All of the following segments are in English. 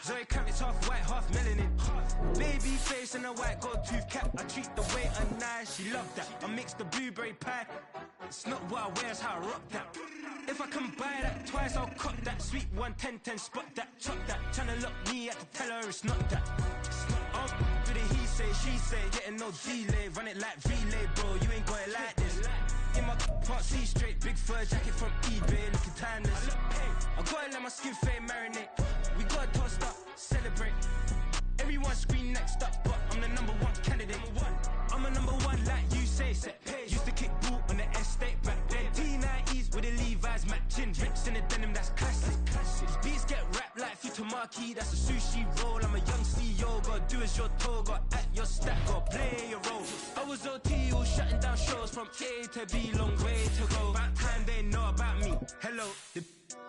Zoe Kramit's half white, half melanin. Baby face and a white gold tooth cap. I treat the waiter nice, she love that. I mix the blueberry pie. It's not what I wear, it's how I rock that. If I can buy that twice, I'll cut that. Sweet 110, spot that, chop that. Tryna lock me, I can tell her it's not that. For the he say, she say, getting no delay. Run it like relay, bro, you ain't got it like this. In my can't see straight, big fur jacket from eBay, looking timeless. I gotta let my skin fade marinate. We gotta toast up, celebrate. Everyone scream next up, but I'm the number one candidate. I'm a number one like you say. Used to kick ball on the estate back then. T90s with the Levi's matching. Rips in the denim, that's classic. These beats get wrapped like Futamaki, that's a sushi roll. I'm a young CEO, gotta do as you're told. Gotta act your stack, gotta play your role. I was OT, all shutting down shows from A to B, long way to go. About time they know about me. Hello, the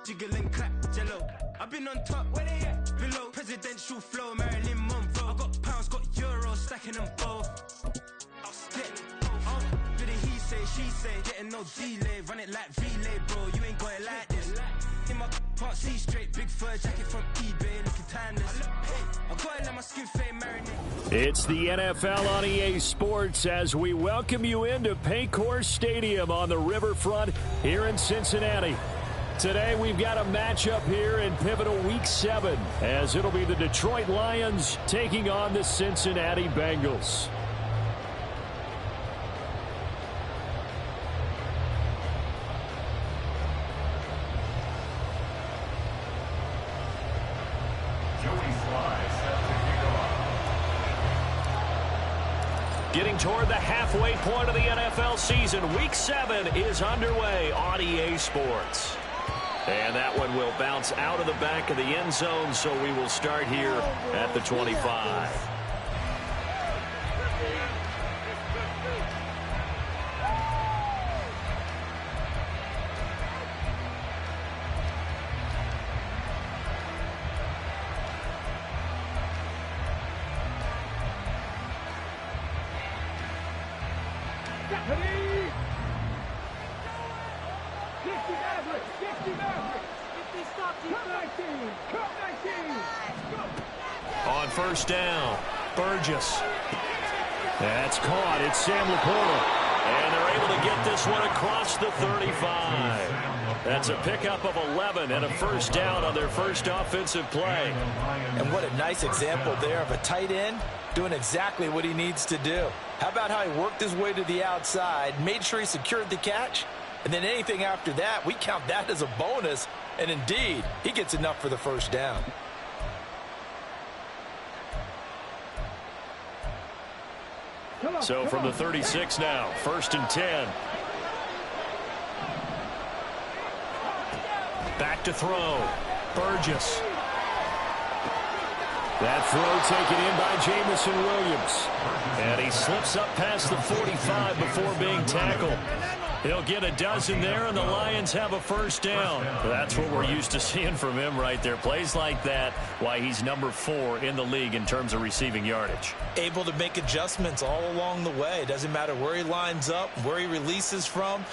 jiggle and clap, jello. I've been on top, where they at? Below, presidential flow, Marilyn Monroe. I got pounds, got euros, stacking them both. For the he say, she say, getting no delay. Run it like relay, bro, you ain't got it like this. In my can't see straight, big fur jacket from eBay, looking timeless. I gotta let my skin fade marinate. It's the NFL on EA Sports as we welcome you into Paycor Stadium on the riverfront here in Cincinnati. Today we've got a matchup here in pivotal Week 7 as it'll be the Detroit Lions taking on the Cincinnati Bengals. Getting toward the halfway point of the NFL season, Week 7 is underway on EA Sports. And that one will bounce out of the back of the end zone, so we will start here at the 25. On first down, Burgess. That's caught. It's Sam Laporta. And they're able to get this one across the 35. That's a pickup of 11 and a first down on their first offensive play. And what a nice example there of a tight end doing exactly what he needs to do. How about how he worked his way to the outside, made sure he secured the catch, and then anything after that, we count that as a bonus. And indeed, he gets enough for the first down. So from the 36 now, 1st and 10. Back to throw. Burgess. That throw taken in by Jamison Williams. And he slips up past the 45 before being tackled. He'll get a dozen there, and the Lions have a first down. That's what we're used to seeing from him right there. Plays like that, why he's number 4 in the league in terms of receiving yardage. Able to make adjustments all along the way. Doesn't matter where he lines up, where he releases from.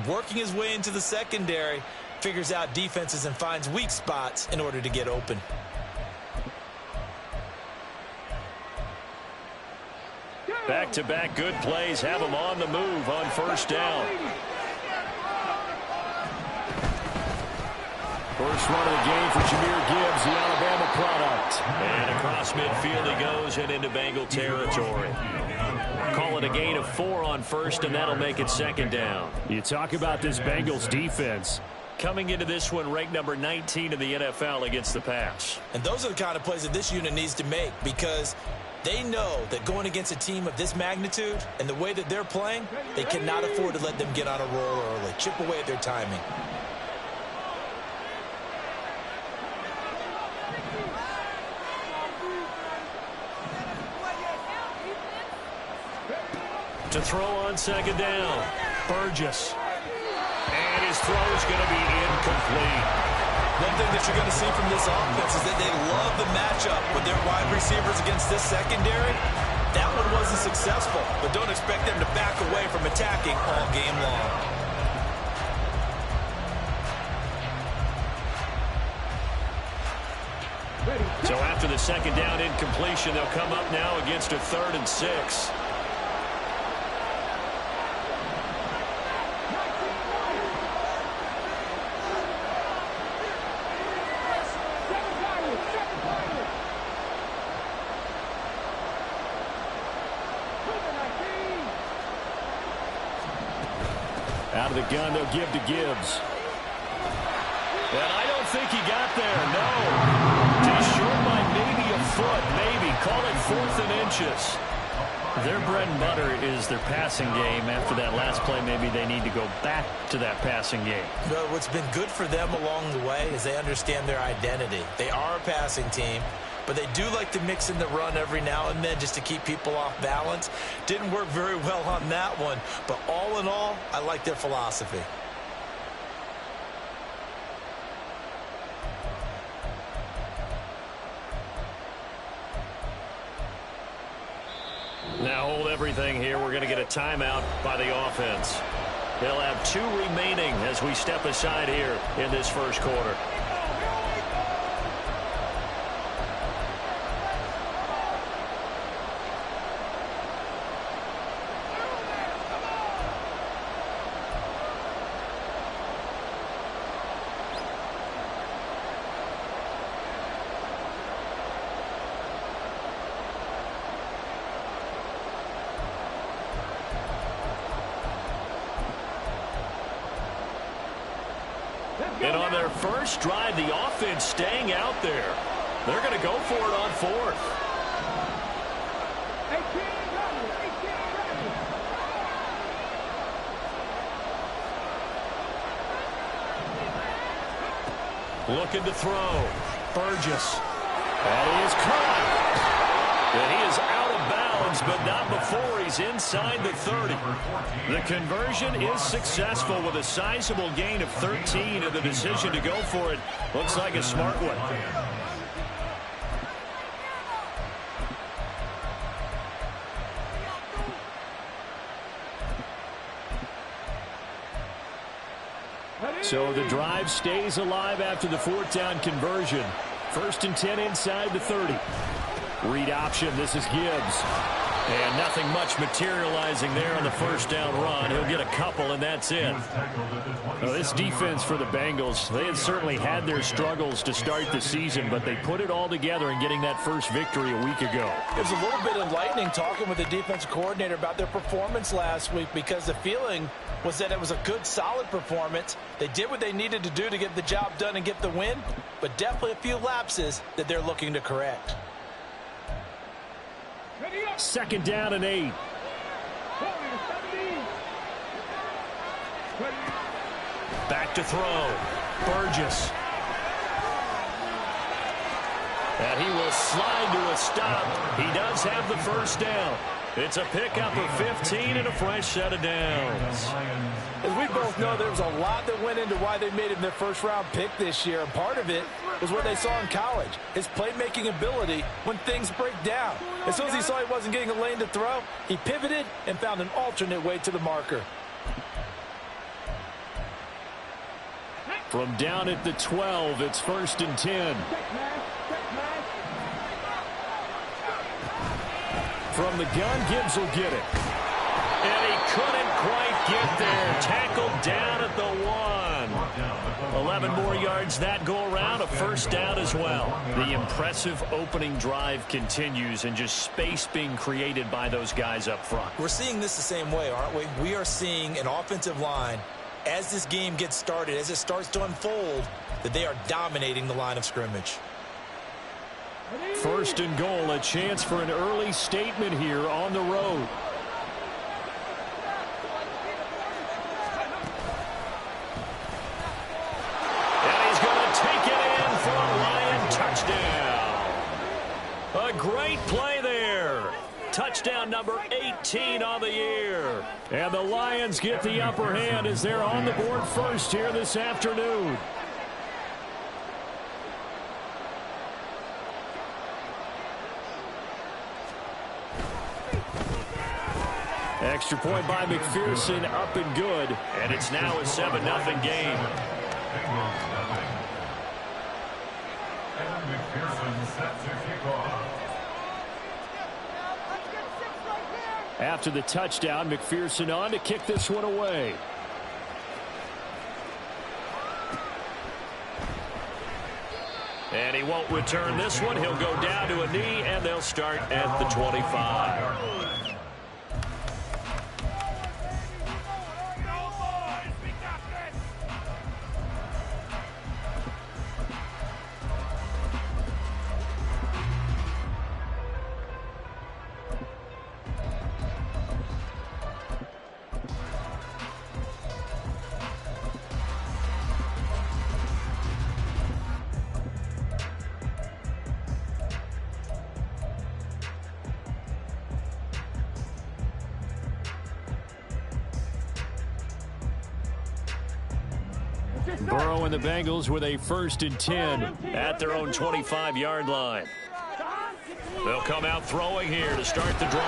Working his way into the secondary, figures out defenses and finds weak spots in order to get open. Back-to-back good plays have him on the move on first down. First run of the game for Jahmyr Gibbs, the Alabama product. And across midfield he goes and into Bengal territory. Call it a gain of 4 on first, and that'll make it second down. You talk about this Bengals defense. Coming into this one ranked number 19 in the NFL against the pass. And those are the kind of plays that this unit needs to make, because they know that going against a team of this magnitude and the way that they're playing, they cannot afford to let them get on a roll early. Chip away at their timing. To throw on second down, Burgess. And his throw is going to be incomplete. One thing that you're going to see from this offense is that they love the matchup with their wide receivers against this secondary. That one wasn't successful, but don't expect them to back away from attacking all game long. So after the second down incompletion, they'll come up now against a 3rd and 6. Out of the gun, they'll give to Gibbs. And I don't think he got there, no. He's short by maybe a foot, maybe. Call it 4th and inches. Their bread and butter is their passing game. After that last play, maybe they need to go back to that passing game. But what's been good for them along the way is they understand their identity. They are a passing team, but they do like to mix in the run every now and then just to keep people off balance. Didn't work very well on that one, but all in all, I like their philosophy. Now hold everything here. We're going to get a timeout by the offense. They'll have 2 remaining as we step aside here in this first quarter. And on their first drive, the offense staying out there. They're going to go for it on 4th. Looking to throw. Burgess. That is caught. And he is out of bounds, but not before he's inside the 30. The conversion is successful with a sizable gain of 13, and the decision to go for it looks like a smart one. So the drive stays alive after the 4th down conversion. 1st and 10 inside the 30. Read option. This is Gibbs. And nothing much materializing there on the first down run. He'll get a couple, and that's it. Well, this defense for the Bengals, they had certainly had their struggles to start the season, but they put it all together in getting that first victory a week ago. It was a little bit enlightening talking with the defensive coordinator about their performance last week, because the feeling was that it was a good, solid performance. They did what they needed to do to get the job done and get the win, but definitely a few lapses that they're looking to correct. 2nd down and 8. Back to throw. Burgess. And he will slide to a stop. He does have the first down. It's a pickup of 15 and a fresh set of downs. As we both know, there was a lot that went into why they made him their first-round pick this year, and part of it was what they saw in college, his playmaking ability when things break down. As soon as he saw he wasn't getting a lane to throw, he pivoted and found an alternate way to the marker. From down at the 12, it's 1st and 10. From the gun, Gibbs will get it. And he couldn't quite get there. Tackled down at the 1. 11 more yards that go around, a first down as well. The impressive opening drive continues, and just space being created by those guys up front. We're seeing this the same way, aren't we? We are seeing an offensive line, as this game gets started, as it starts to unfold, that they are dominating the line of scrimmage. 1st and goal, a chance for an early statement here on the road. And he's going to take it in for a Lion touchdown. A great play there. Touchdown number 18 on the year. And the Lions get the upper hand as they're on the board first here this afternoon. Extra point by McPherson, up and good. And it's now a 7-0 game. After the touchdown, McPherson on to kick this one away. And he won't return this one. He'll go down to a knee, and they'll start at the 25. Burrow and the Bengals with a 1st and 10 at their own 25-yard line. They'll come out throwing here to start the drive.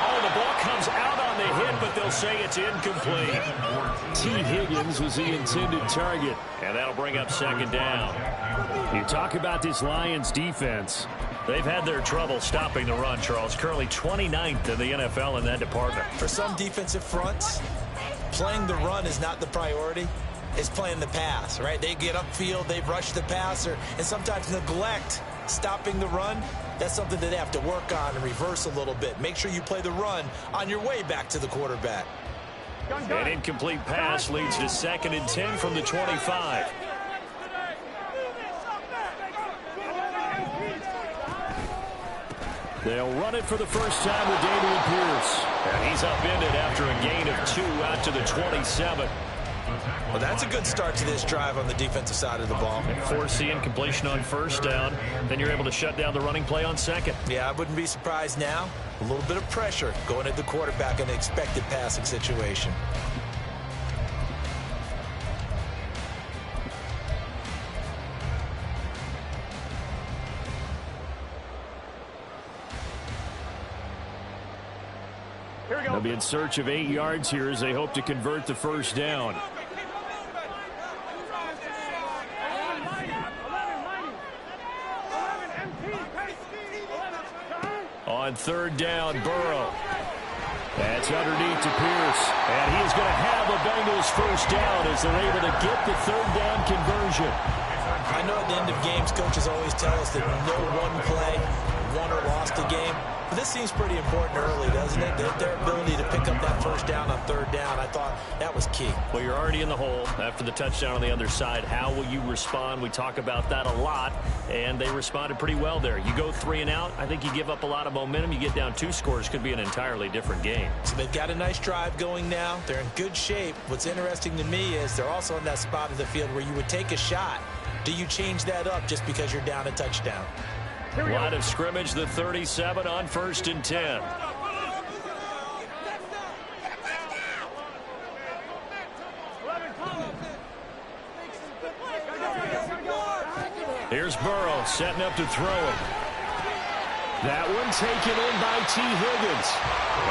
Oh, the ball comes out on the hit, but they'll say it's incomplete. T. Higgins was the intended target, and that'll bring up 2nd down. You talk about this Lions defense. They've had their trouble stopping the run, Charles. Currently 29th in the NFL in that department. For some defensive fronts, playing the run is not the priority. It's playing the pass, right? They get upfield, they rush the passer, and sometimes neglect stopping the run. That's something that they have to work on and reverse a little bit. Make sure you play the run on your way back to the quarterback. An incomplete pass leads to 2nd and 10 from the 25. They'll run it for the first time with Dameon Pierce. And he's upended after a gain of 2 out to the 27. Well, that's a good start to this drive on the defensive side of the ball. And force the incompletion on 1st down. Then you're able to shut down the running play on 2nd. Yeah, I wouldn't be surprised now. A little bit of pressure going at the quarterback in an expected passing situation. They'll be in search of 8 yards here as they hope to convert the 1st down. On 3rd down, Burrow. That's underneath to Pierce. And he is going to have a Bengals 1st down as they're able to get the 3rd down conversion. I know at the end of games, coaches always tell us that no one play won or lost a game. But this seems pretty important early, doesn't it? Their ability to pick up that 1st down on 3rd down, I thought that was key. Well, you're already in the hole after the touchdown on the other side. How will you respond? We talk about that a lot, and they responded pretty well there. You go 3 and out, I think you give up a lot of momentum. You get down 2 scores, could be an entirely different game. So they've got a nice drive going now. They're in good shape. What's interesting to me is they're also in that spot of the field where you would take a shot. Do you change that up just because you're down a touchdown? Line of scrimmage, the 37 on 1st and 10. Here's Burrow setting up to throw it. That one taken in by T. Higgins.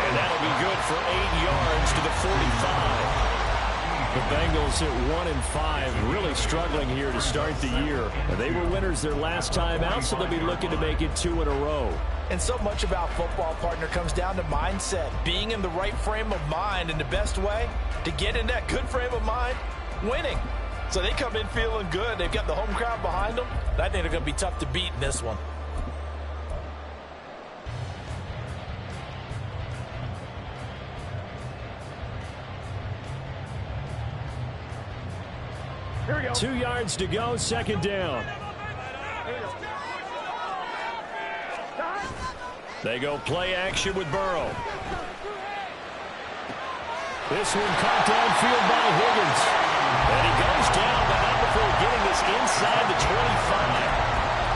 And that'll be good for 8 yards to the 45. The Bengals at 1-5, really struggling here to start the year. They were winners their last time out, so they'll be looking to make it 2 in a row. And so much about football, partner, comes down to mindset. Being in the right frame of mind, and the best way to get in that good frame of mind, winning. So they come in feeling good. They've got the home crowd behind them. I think they're going to be tough to beat in this one. Here we go. 2 yards to go, 2nd down. They go play action with Burrow. This one caught downfield by Higgins. And he goes down, but not before getting this inside the 25.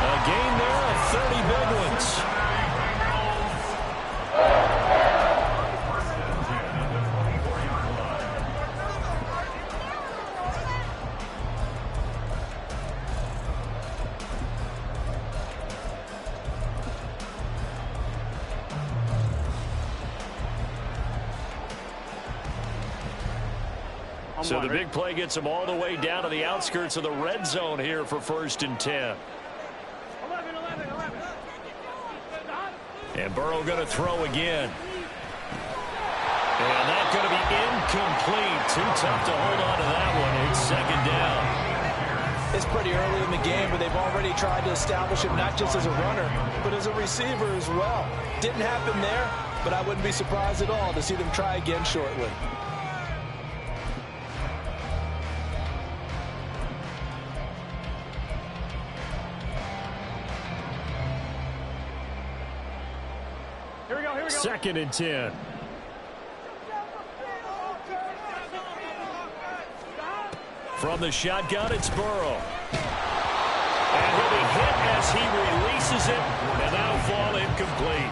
A gain there of 30 big ones. So the big play gets them all the way down to the outskirts of the red zone here for 1st and 10. And Burrow going to throw again. And that's going to be incomplete. Too tough to hold on to that one. It's second down. It's pretty early in the game, but they've already tried to establish him not just as a runner, but as a receiver as well. Didn't happen there, but I wouldn't be surprised at all to see them try again shortly. Here we go. Second and 10. From the shotgun, it's Burrow. And he'll be hit as he releases it, and that'll fall incomplete.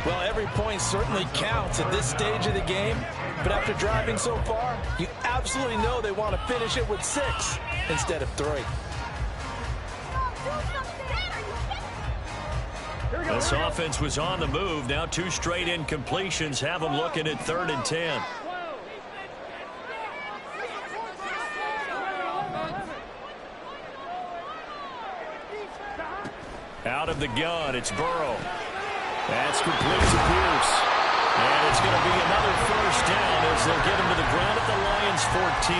Well, every point certainly counts at this stage of the game, but after driving so far, you absolutely know they want to finish it with 6 instead of 3. This offense was on the move. Now 2 straight incompletions have them looking at 3rd and 10. Out of the gun, it's Burrow. That's complete to Pierce. And it's going to be another first down as they'll get him to the ground at the Lions' 14.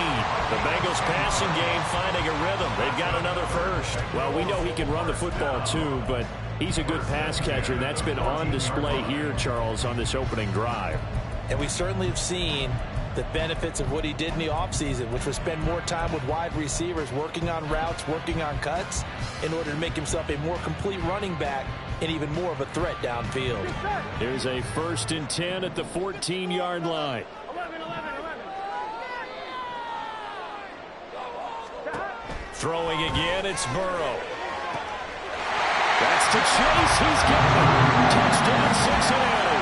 The Bengals passing game finding a rhythm. They've got another first. Well, we know he can run the football too, but he's a good pass catcher. That's been on display here, Charles, on this opening drive. And we certainly have seen the benefits of what he did in the offseason, which was spend more time with wide receivers, working on routes, working on cuts, in order to make himself a more complete running back and even more of a threat downfield. There's a 1st and 10 at the 14-yard line. 11. Throwing again, it's Burrow. That's to Chase. He's got it. Touchdown, Cincinnati.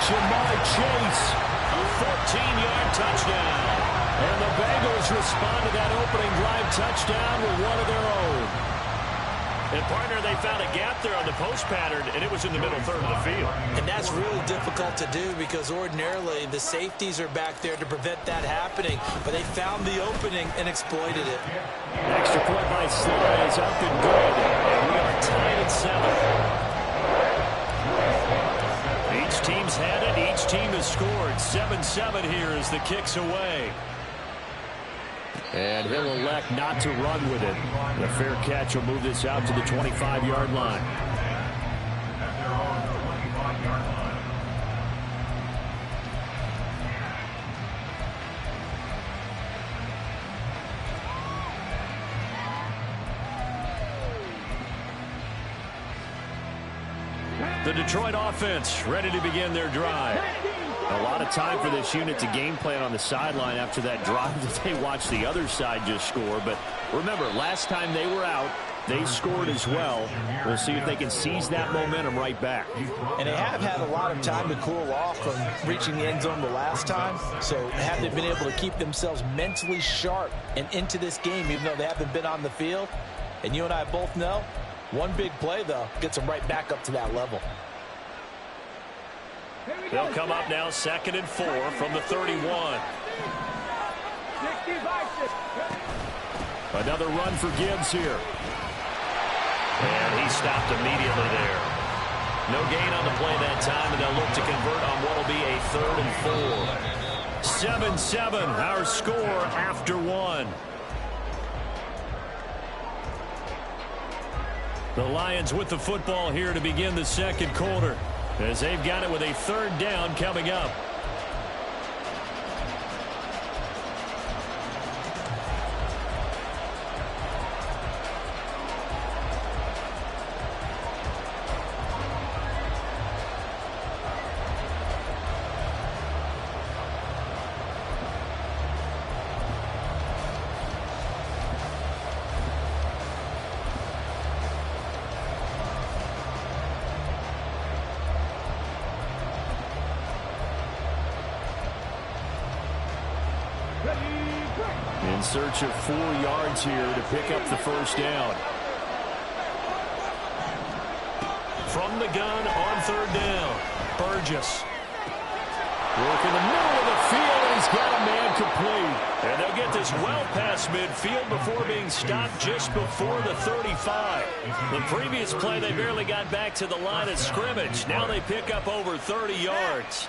Jamar Chase. A 14-yard touchdown. And the Bengals respond to that opening drive touchdown with one of their own. And, partner, they found a gap there on the post pattern, and it was in the middle third of the field. And that's really difficult to do because ordinarily the safeties are back there to prevent that happening. But they found the opening and exploited it. Extra point by Sly is up and good. And we are tied at 7. Each team's had it. Each team has scored. 7-7 here as the kick's away. And he'll elect not to run with it. The fair catch will move this out to the 25-yard line. The Detroit offense ready to begin their drive. A lot of time for this unit to game plan on the sideline after that drive that they watched the other side just score. But remember, last time they were out, they scored as well. We'll see if they can seize that momentum right back. And they have had a lot of time to cool off from reaching the end zone the last time. So have they been able to keep themselves mentally sharp and into this game, even though they haven't been on the field? And you and I both know, one big play, though, gets them right back up to that level. They'll come up now 2nd and 4 from the 31. Another run for Gibbs here. And he stopped immediately there. No gain on the play that time, and they'll look to convert on what will be a 3rd and 4. 7-7, our score after 1. The Lions with the football here to begin the second quarter, as they've got it with a 3rd down coming up. In search of 4 yards here to pick up the 1st down. From the gun on 3rd down, Burgess. Work in the middle of the field, and He's got a man complete. And they'll get this well past midfield before being stopped just before the 35. The previous play, they barely got back to the line of scrimmage. Now they pick up over 30 yards.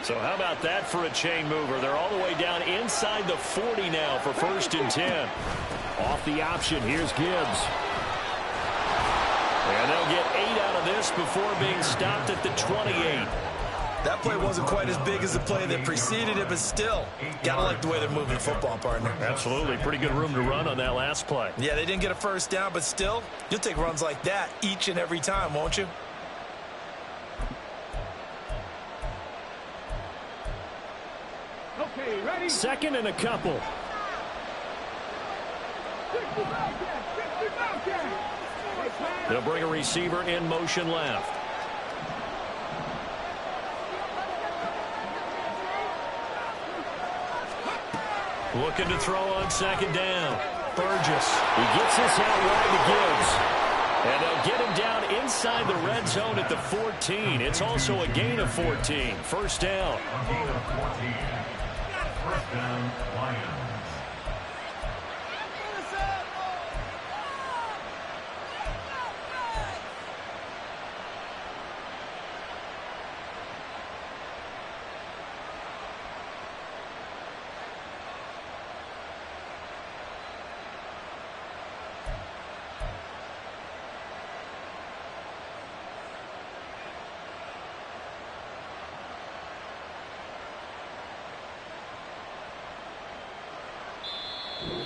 So how about that for a chain mover? They're all the way down inside the 40 now for 1st and 10. Off the option, here's Gibbs. And they'll get 8 out of this before being stopped at the 28. That play wasn't quite as big as the play that preceded it, but still, gotta like the way they're moving the football, partner. Absolutely. Pretty good room to run on that last play. Yeah, they didn't get a first down, but still, you'll take runs like that each and every time, won't you? Okay, ready? 2nd and a couple. They'll bring a receiver in motion left. Looking to throw on 2nd down. Burgess. He gets this out wide to Gibbs. And they'll get him down inside the red zone at the 14. It's also a gain of 14. 1st down. A gain of 14. 1st down, Lions.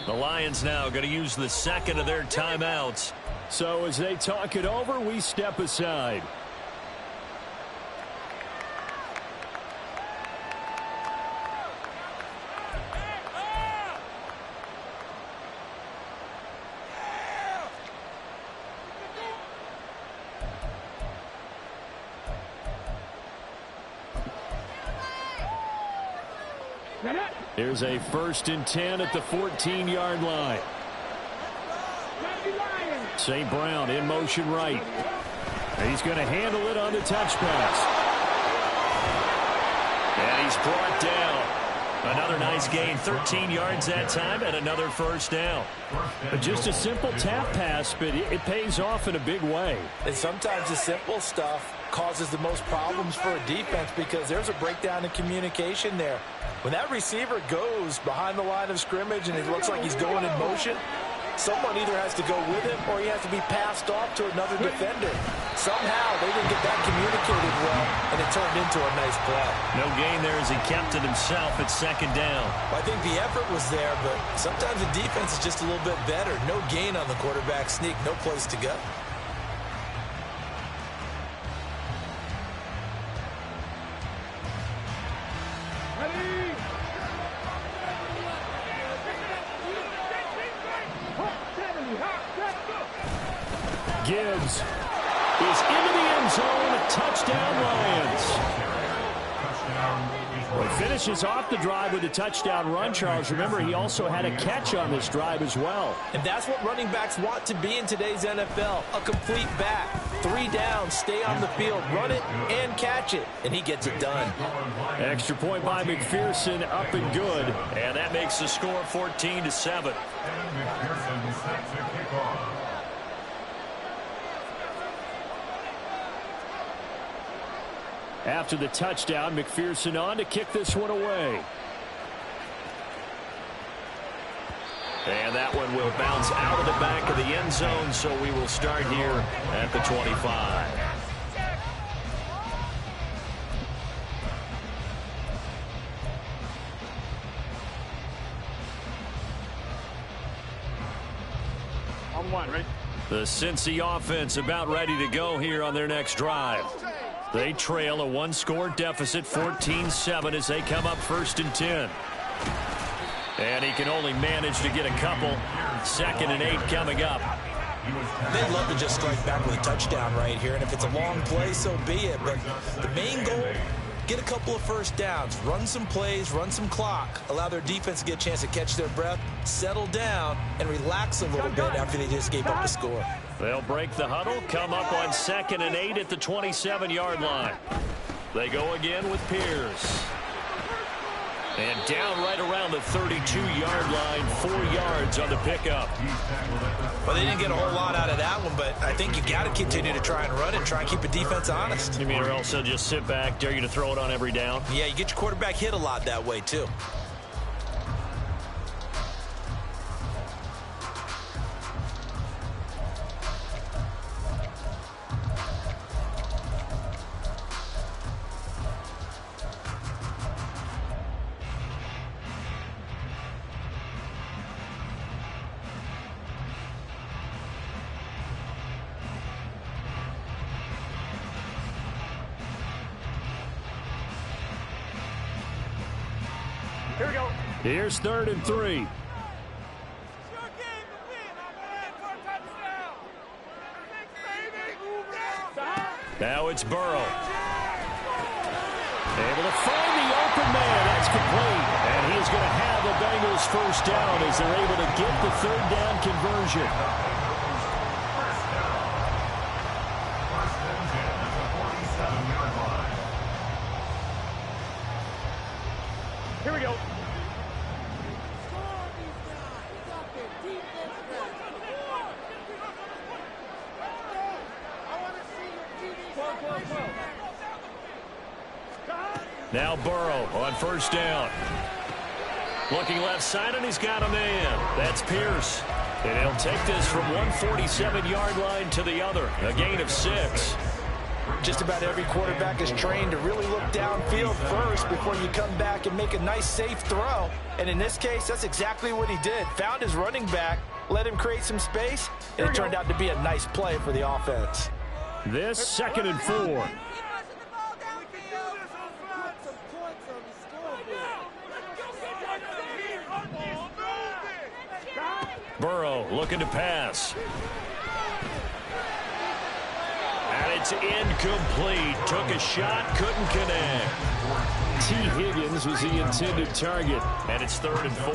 The Lions now going to use the 2nd of their timeouts. So as they talk it over, we step aside. Here's a 1st and 10 at the 14-yard line. St. Brown in motion right. He's going to handle it on the touch pass. And he's brought down. Another nice gain, 13 yards that time, and another 1st down. But just a simple tap pass, but it pays off in a big way. And sometimes the simple stuff causes the most problems for a defense because there's a breakdown in communication there. When that receiver goes behind the line of scrimmage and it looks like he's going in motion, someone either has to go with him or he has to be passed off to another defender. Somehow they didn't get that communicated well, and it turned into a nice play. No gain there as he kept it himself at 2nd down. I think the effort was there, but sometimes the defense is just a little bit better. No gain on the quarterback sneak, no place to go. Gibbs is into the end zone. Touchdown, Lions. Well, he finishes off the drive with a touchdown run, Charles. Remember, he also had a catch on this drive as well. And that's what running backs want to be in today's NFL, a complete back. 3 downs, stay on the field, run it, and catch it. And he gets it done. Extra point by McPherson, up and good. And that makes the score 14-7. McPherson set to kick off. After the touchdown, McPherson on to kick this one away. And that one will bounce out of the back of the end zone, so we will start here at the 25. On 1, right? The Cincy offense about ready to go here on their next drive. They trail a 1-score deficit, 14-7, as they come up 1st and 10. And he can only manage to get a couple. 2nd and 8 coming up. They'd love to just strike back with a touchdown right here, and if it's a long play, so be it. But the main goal, get a couple of 1st downs, run some plays, run some clock, allow their defense to get a chance to catch their breath, settle down, and relax a little bit after they just gave up a score. They'll break the huddle, come up on 2nd and 8 at the 27-yard line. They go again with Pierce. And down right around the 32-yard line, 4 yards on the pickup. Well, they didn't get a whole lot out of that one, but I think you got to continue to try and run and try and keep the defense honest. You mean, or else they'll just sit back, dare you to throw it on every down? Yeah, you get your quarterback hit a lot that way, too. Here we go. Here's 3rd and 3. Now it's Burrow. Able to find the open man. That's complete. And he is going to have the Bengals first down as they're able to get the 3rd down conversion. Here we go. Now Burrow on 1st down. Looking left side, and he's got a man. That's Pierce. And he'll take this from one 47-yard line to the other. A gain of 6. Just about every quarterback is trained to really look downfield first before you come back and make a nice, safe throw. And in this case, that's exactly what he did. Found his running back, let him create some space, and it turned out to be a nice play for the offense. This 2nd and 4. Burrow looking to pass. And it's incomplete. Took a shot, couldn't connect. T. Higgins was the intended target. And it's 3rd and 4.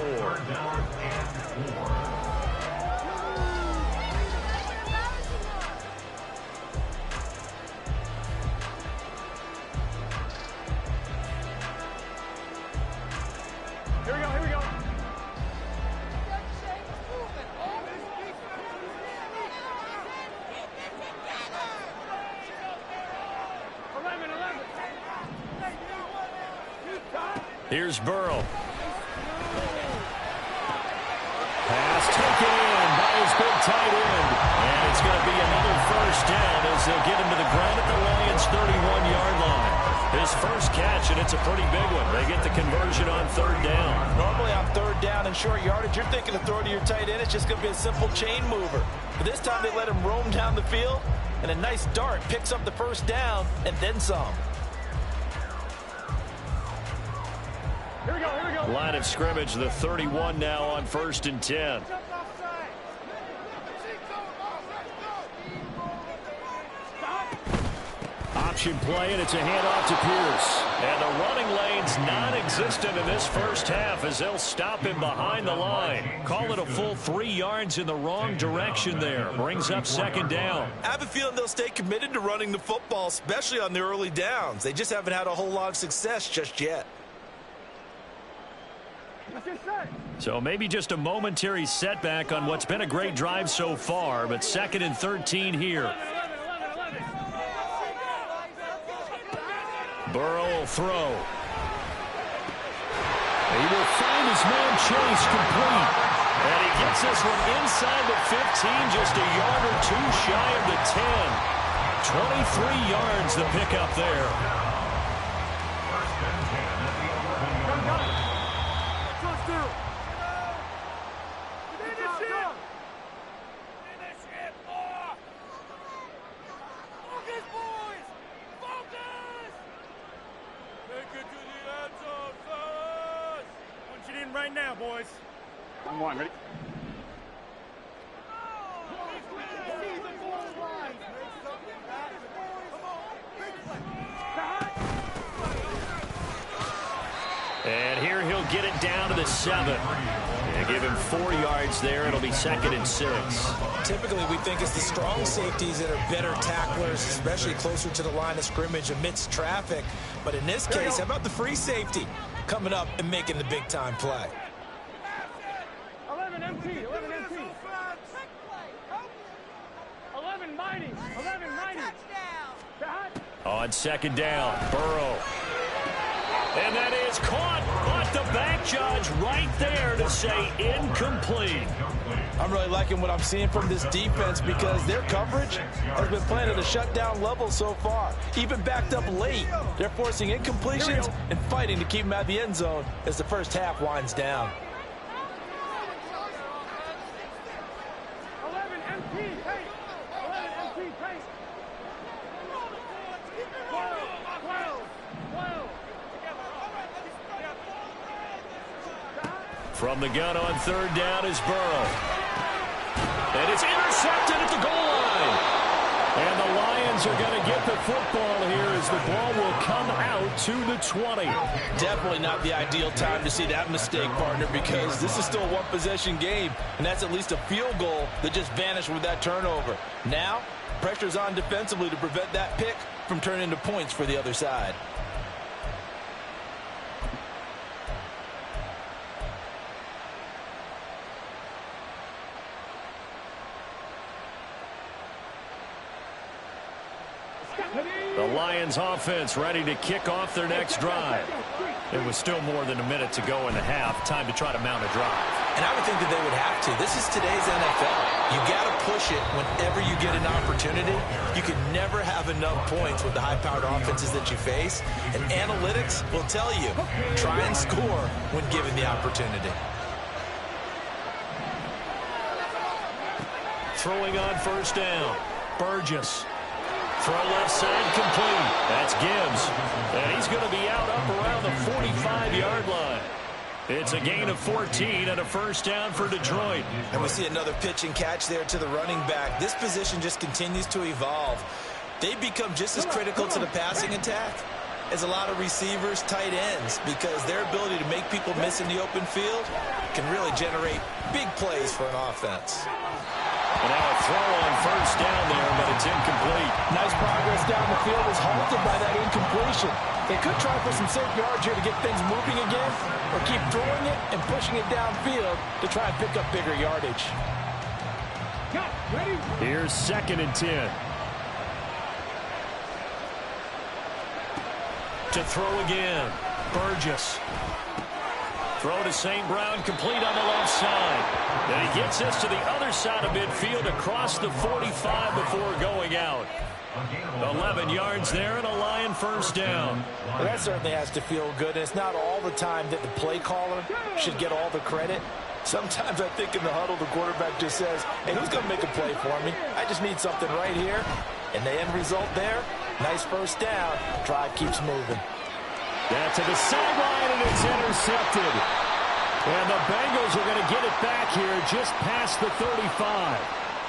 Here we go. Here's Burrow. Pass taken in by his big tight end. And it's going to be another first down as they'll get him to the ground at the Lions' 31-yard line. His first catch, and it's a pretty big one. They get the conversion on 3rd down. Normally on 3rd down and short yardage, you're thinking of throwing to your tight end. It's just going to be a simple chain mover. But this time they let him roam down the field, and a nice dart picks up the first down and then some. Here we go. Line of scrimmage, the 31 now on 1st and 10. Option play, and it's a handoff to Pierce. And the running lane's non-existent in this first half as they'll stop him behind the line. Call it a full 3 yards in the wrong direction there. Brings up 2nd down. I have a feeling they'll stay committed to running the football, especially on the early downs. They just haven't had a whole lot of success just yet. So maybe just a momentary setback on what's been a great drive so far, but 2nd and 13 here. Burrow will throw. He will find his man Chase complete. And he gets this one inside the 15, just a yard or 2 shy of the 10. 23 yards the pickup there. Right now, boys. Come on, ready? And here he'll get it down to the 7. And give him 4 yards there. It'll be 2nd and 6. Typically, we think it's the strong safeties that are better tacklers, especially closer to the line of scrimmage amidst traffic. But in this case, how about the free safety coming up and making the big-time play? 11 MT, 11 MT. 11 mighty, 11 mighty. On 2nd down, Burrow. And that is caught, but the back judge right there to say incomplete. I'm really liking what I'm seeing from this defense because their coverage has been playing at a shutdown level so far. Even backed up late, they're forcing incompletions and fighting to keep them out of the end zone as the first half winds down. 11 MT, hey. 11 MT, hey. 12, 12, 12. From the gun on 3rd down is Burrow. And it's intercepted at the goal line. And the Lions are going to get the football here as the ball will come out to the 20. Definitely not the ideal time to see that mistake, partner, because this is still a one-possession game, and that's at least a field goal that just vanished with that turnover. Now, pressure's on defensively to prevent that pick from turning into points for the other side. The Lions offense ready to kick off their next drive. It was still more than a minute to go in the half. Time to try to mount a drive. And I would think that they would have to. This is today's NFL. You got to push it whenever you get an opportunity. You can never have enough points with the high-powered offenses that you face. And analytics will tell you, try and score when given the opportunity. Throwing on 1st down. Burgess. Throw left side complete. That's Gibbs. And he's going to be out up around the 45-yard line. It's a gain of 14 and a 1st down for Detroit. And we see another pitch and catch there to the running back. This position just continues to evolve. They become just as critical to the passing attack as a lot of receivers, tight ends, because their ability to make people miss in the open field can really generate big plays for an offense. And now a throw on 1st down there, but it's incomplete. Nice progress down the field is halted by that incompletion. They could try for some safe yards here to get things moving again, or keep throwing it and pushing it downfield to try and pick up bigger yardage. Here's 2nd and 10. To throw again, Burgess. Throw to St. Brown, complete on the left side. And he gets us to the other side of midfield across the 45 before going out. 11 yards there and a Lion 1st down. Well, that certainly has to feel good. And it's not all the time that the play caller should get all the credit. Sometimes I think in the huddle, the quarterback just says, hey, who's going to make a play for me? I just need something right here. And the end result there, nice 1st down. Drive keeps moving. That's to the sideline, and it's intercepted. And the Bengals are going to get it back here just past the 35.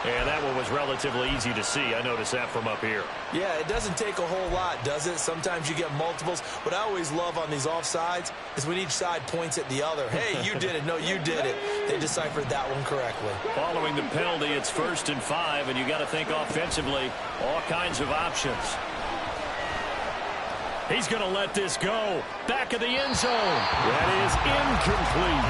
And that one was relatively easy to see. I noticed that from up here. Yeah, it doesn't take a whole lot, does it? Sometimes you get multiples. What I always love on these offsides is when each side points at the other. Hey, you did it. No, you did it. They deciphered that one correctly. Following the penalty, it's 1st and 5, and you got to think offensively, all kinds of options. He's going to let this go. Back of the end zone. That is incomplete.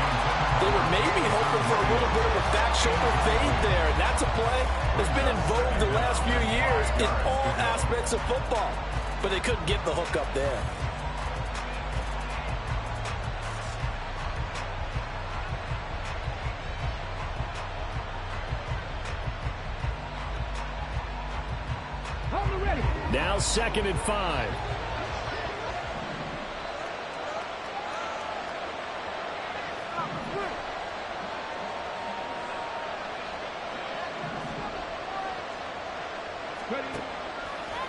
They were maybe hoping for a little bit of a back shoulder fade there. And that's a play that's been in vogue the last few years in all aspects of football. But they couldn't get the hook up there. Now 2nd and 5.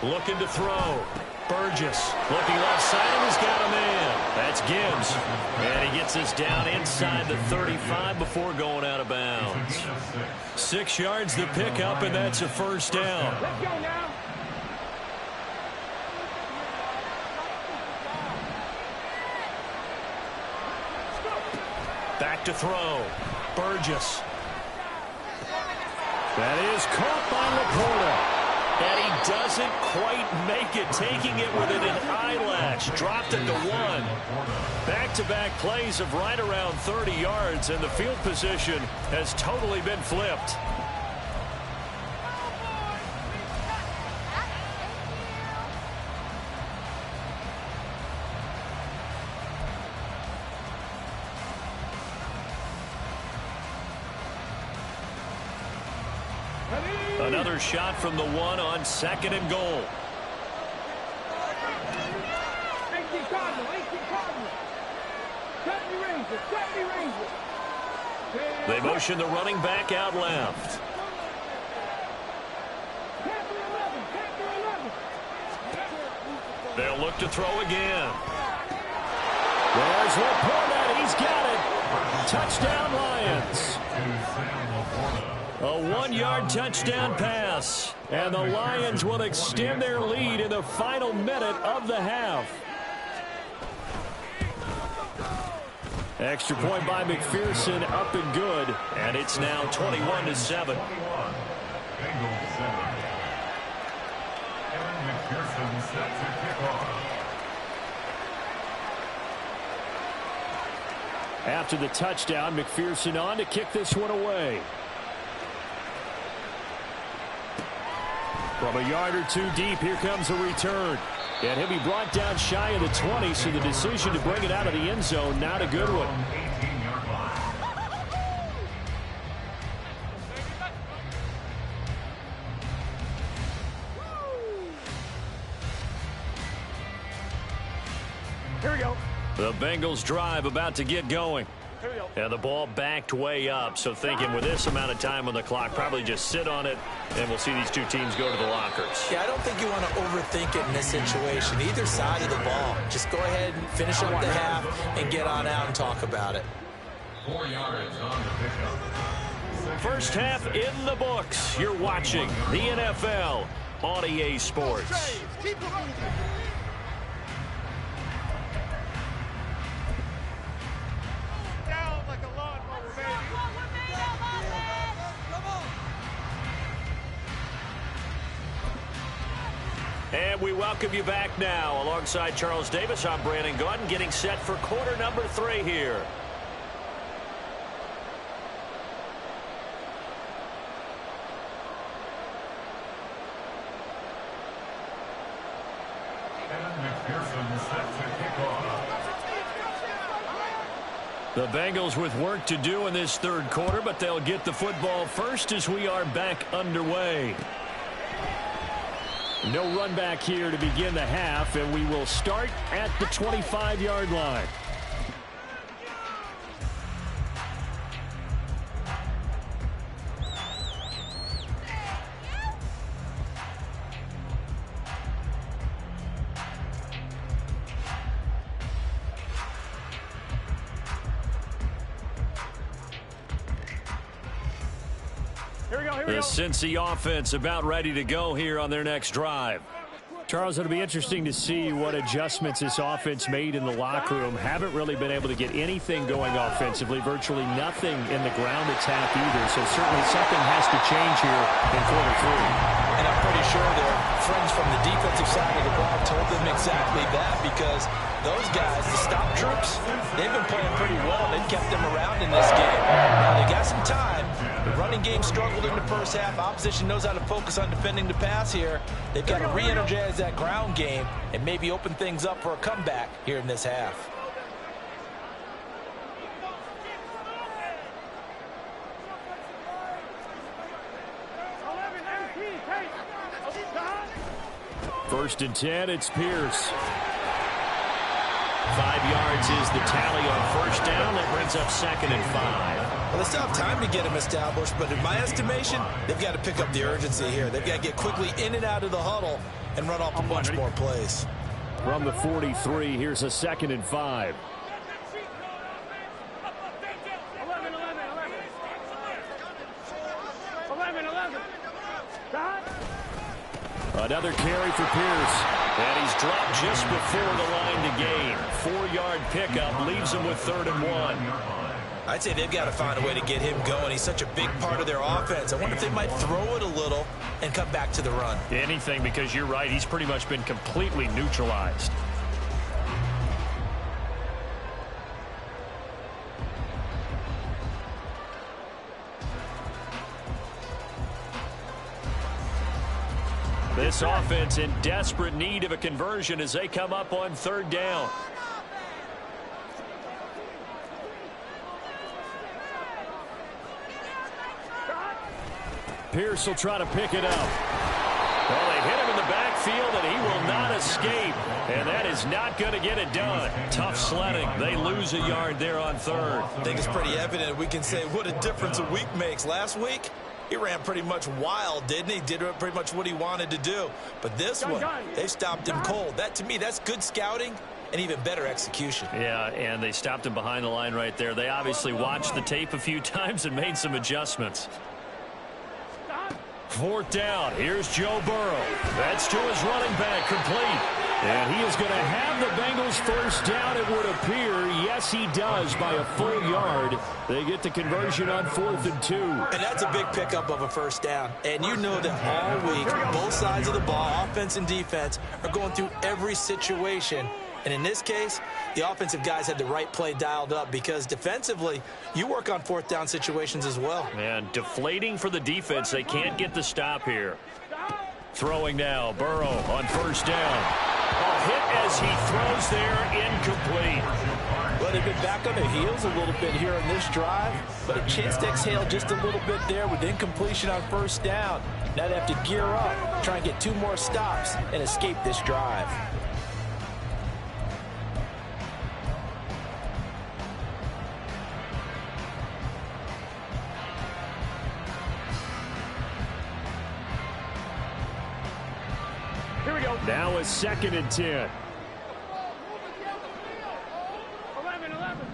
Looking to throw. Burgess looking left side and he's got a man. That's Gibbs. And he gets us down inside the 35 before going out of bounds. 6 yards the pickup, and that's a 1st down. Let's go now. to throw. Burgess. That is caught by Laporta. And he doesn't quite make it, taking it within an eyelash. Dropped it to 1. Back-to-back plays of right around 30 yards, and the field position has totally been flipped. Another shot from the 1 on 2nd and goal. They motion the running back out left. They'll look to throw again. There's Laporta. He's got it. Touchdown, Lions. A 1-yard touchdown pass. And the Lions will extend their lead in the final minute of the half. Extra point by McPherson, up and good. And it's now 21-7. After the touchdown, McPherson on to kick this one away. From a yard or 2 deep, here comes a return. And he'll be brought down shy of the 20, so the decision to bring it out of the end zone, not a good one. Here we go. The Bengals drive about to get going. And the ball backed way up, so thinking with this amount of time on the clock, probably just sit on it, and we'll see these two teams go to the lockers. Yeah, I don't think you want to overthink it in this situation. Either side of the ball. Just go ahead and finish up the half and get on out and talk about it. 4 yards on the pickup. First half in the books. You're watching the NFL on EA Sports. And we welcome you back now. Alongside Charles Davis, I'm Brandon Gaudin, getting set for quarter number 3 here. The Bengals with work to do in this third quarter, but they'll get the football first as we are back underway. No run back here to begin the half, and we will start at the 25-yard line. The Cincy offense about ready to go here on their next drive. Charles, it'll be interesting to see what adjustments this offense made in the locker room. Haven't really been able to get anything going offensively, virtually nothing in the ground attack either. So certainly something has to change here in quarter 3. And I'm pretty sure their friends from the defensive side of the ball told them exactly that, because those guys, the stop troops, they've been playing pretty well. They've kept them around in this game. Now they got some time. The running game struggled in the first half. Opposition knows how to focus on defending the pass here. They've got to re-energize that ground game and maybe open things up for a comeback here in this half. First and 10, it's Pierce. 5 yards is the tally on first down. That brings up 2nd and 5. Well, they still have time to get him established, but in my estimation, they've got to pick up the urgency here. They've got to get quickly in and out of the huddle and run off a bunch more plays. From the 43, here's a 2nd and 5. Another carry for Pierce. And he's dropped just before the line to gain. 4-yard pickup leaves him with 3rd and 1. I'd say they've got to find a way to get him going. He's such a big part of their offense. I wonder if they might throw it a little and come back to the run. Anything, because you're right. He's pretty much been completely neutralized. This offense in desperate need of a conversion as they come up on 3rd down. Pierce will try to pick it up. Well, they hit him in the backfield, and he will not escape. And that is not going to get it done. Tough sledding. They lose a yard there on 3rd. I think it's pretty evident. We can say what a difference a week makes. Last week, he ran pretty much wild, didn't he? Did pretty much what he wanted to do. But this one, they stopped him cold. That, to me, that's good scouting and even better execution. Yeah, and they stopped him behind the line right there. They obviously watched the tape a few times and made some adjustments. 4th down. Here's Joe Burrow. That's to his running back, complete. And he is going to have the Bengals 1st down, it would appear. Yes, he does, by a full yard. They get the conversion on 4th and 2. And that's a big pickup of a 1st down. And you know that all week, both sides of the ball, offense and defense, are going through every situation. And in this case, the offensive guys had the right play dialed up because defensively, you work on 4th down situations as well. And deflating for the defense. They can't get the stop here. Throwing now. Burrow on 1st down. A hit as he throws there, incomplete. Well, they've been back on their heels a little bit here on this drive, but a chance to exhale just a little bit there with incompletion on 1st down. Now they have to gear up, try and get 2 more stops and escape this drive. Now a 2nd and 10. 11.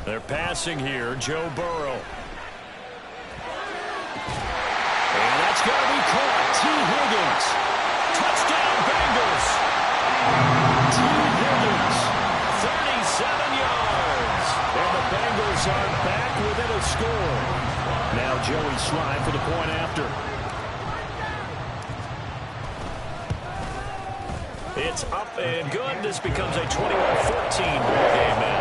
They're passing here. Joe Burrow. And that's going to be caught. T. Higgins. Touchdown, Bengals. T. Higgins. 37 yards. And the Bengals are back within a score. Now Joey Slye for the point after. It's up and good. This becomes a 21-14 ball game now.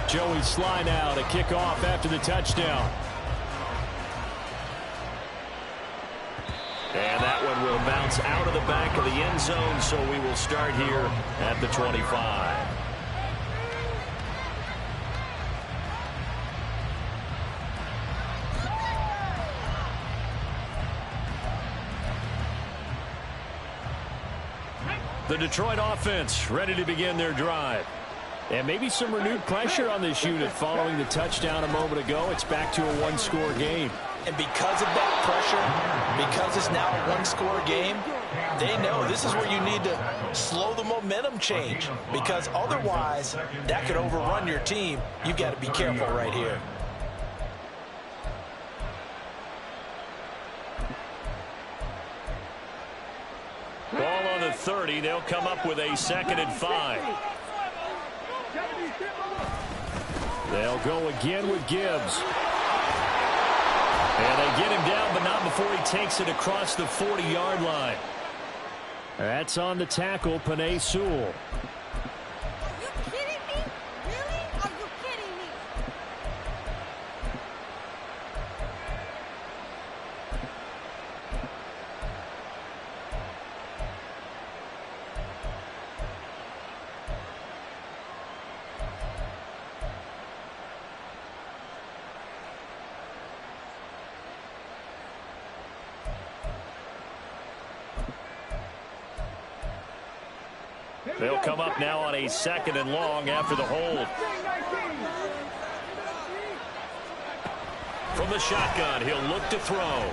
Joey Slye now to kick off after the touchdown. And that one will bounce out of the back of the end zone, so we will start here at the 25. The Detroit offense ready to begin their drive. And maybe some renewed pressure on this unit following the touchdown a moment ago. It's back to a 1-score game. And because of that pressure, because it's now a 1-score game, they know this is where you need to slow the momentum change. Because otherwise, that could overrun your team. You've got to be careful right here. Ball on the 30. They'll come up with a 2nd and 5. They'll go again with Gibbs. And they get him down, but not before he takes it across the 40-yard line. That's on the tackle, Penei Sewell. They'll come up now on a 2nd and long after the hold. From the shotgun, he'll look to throw.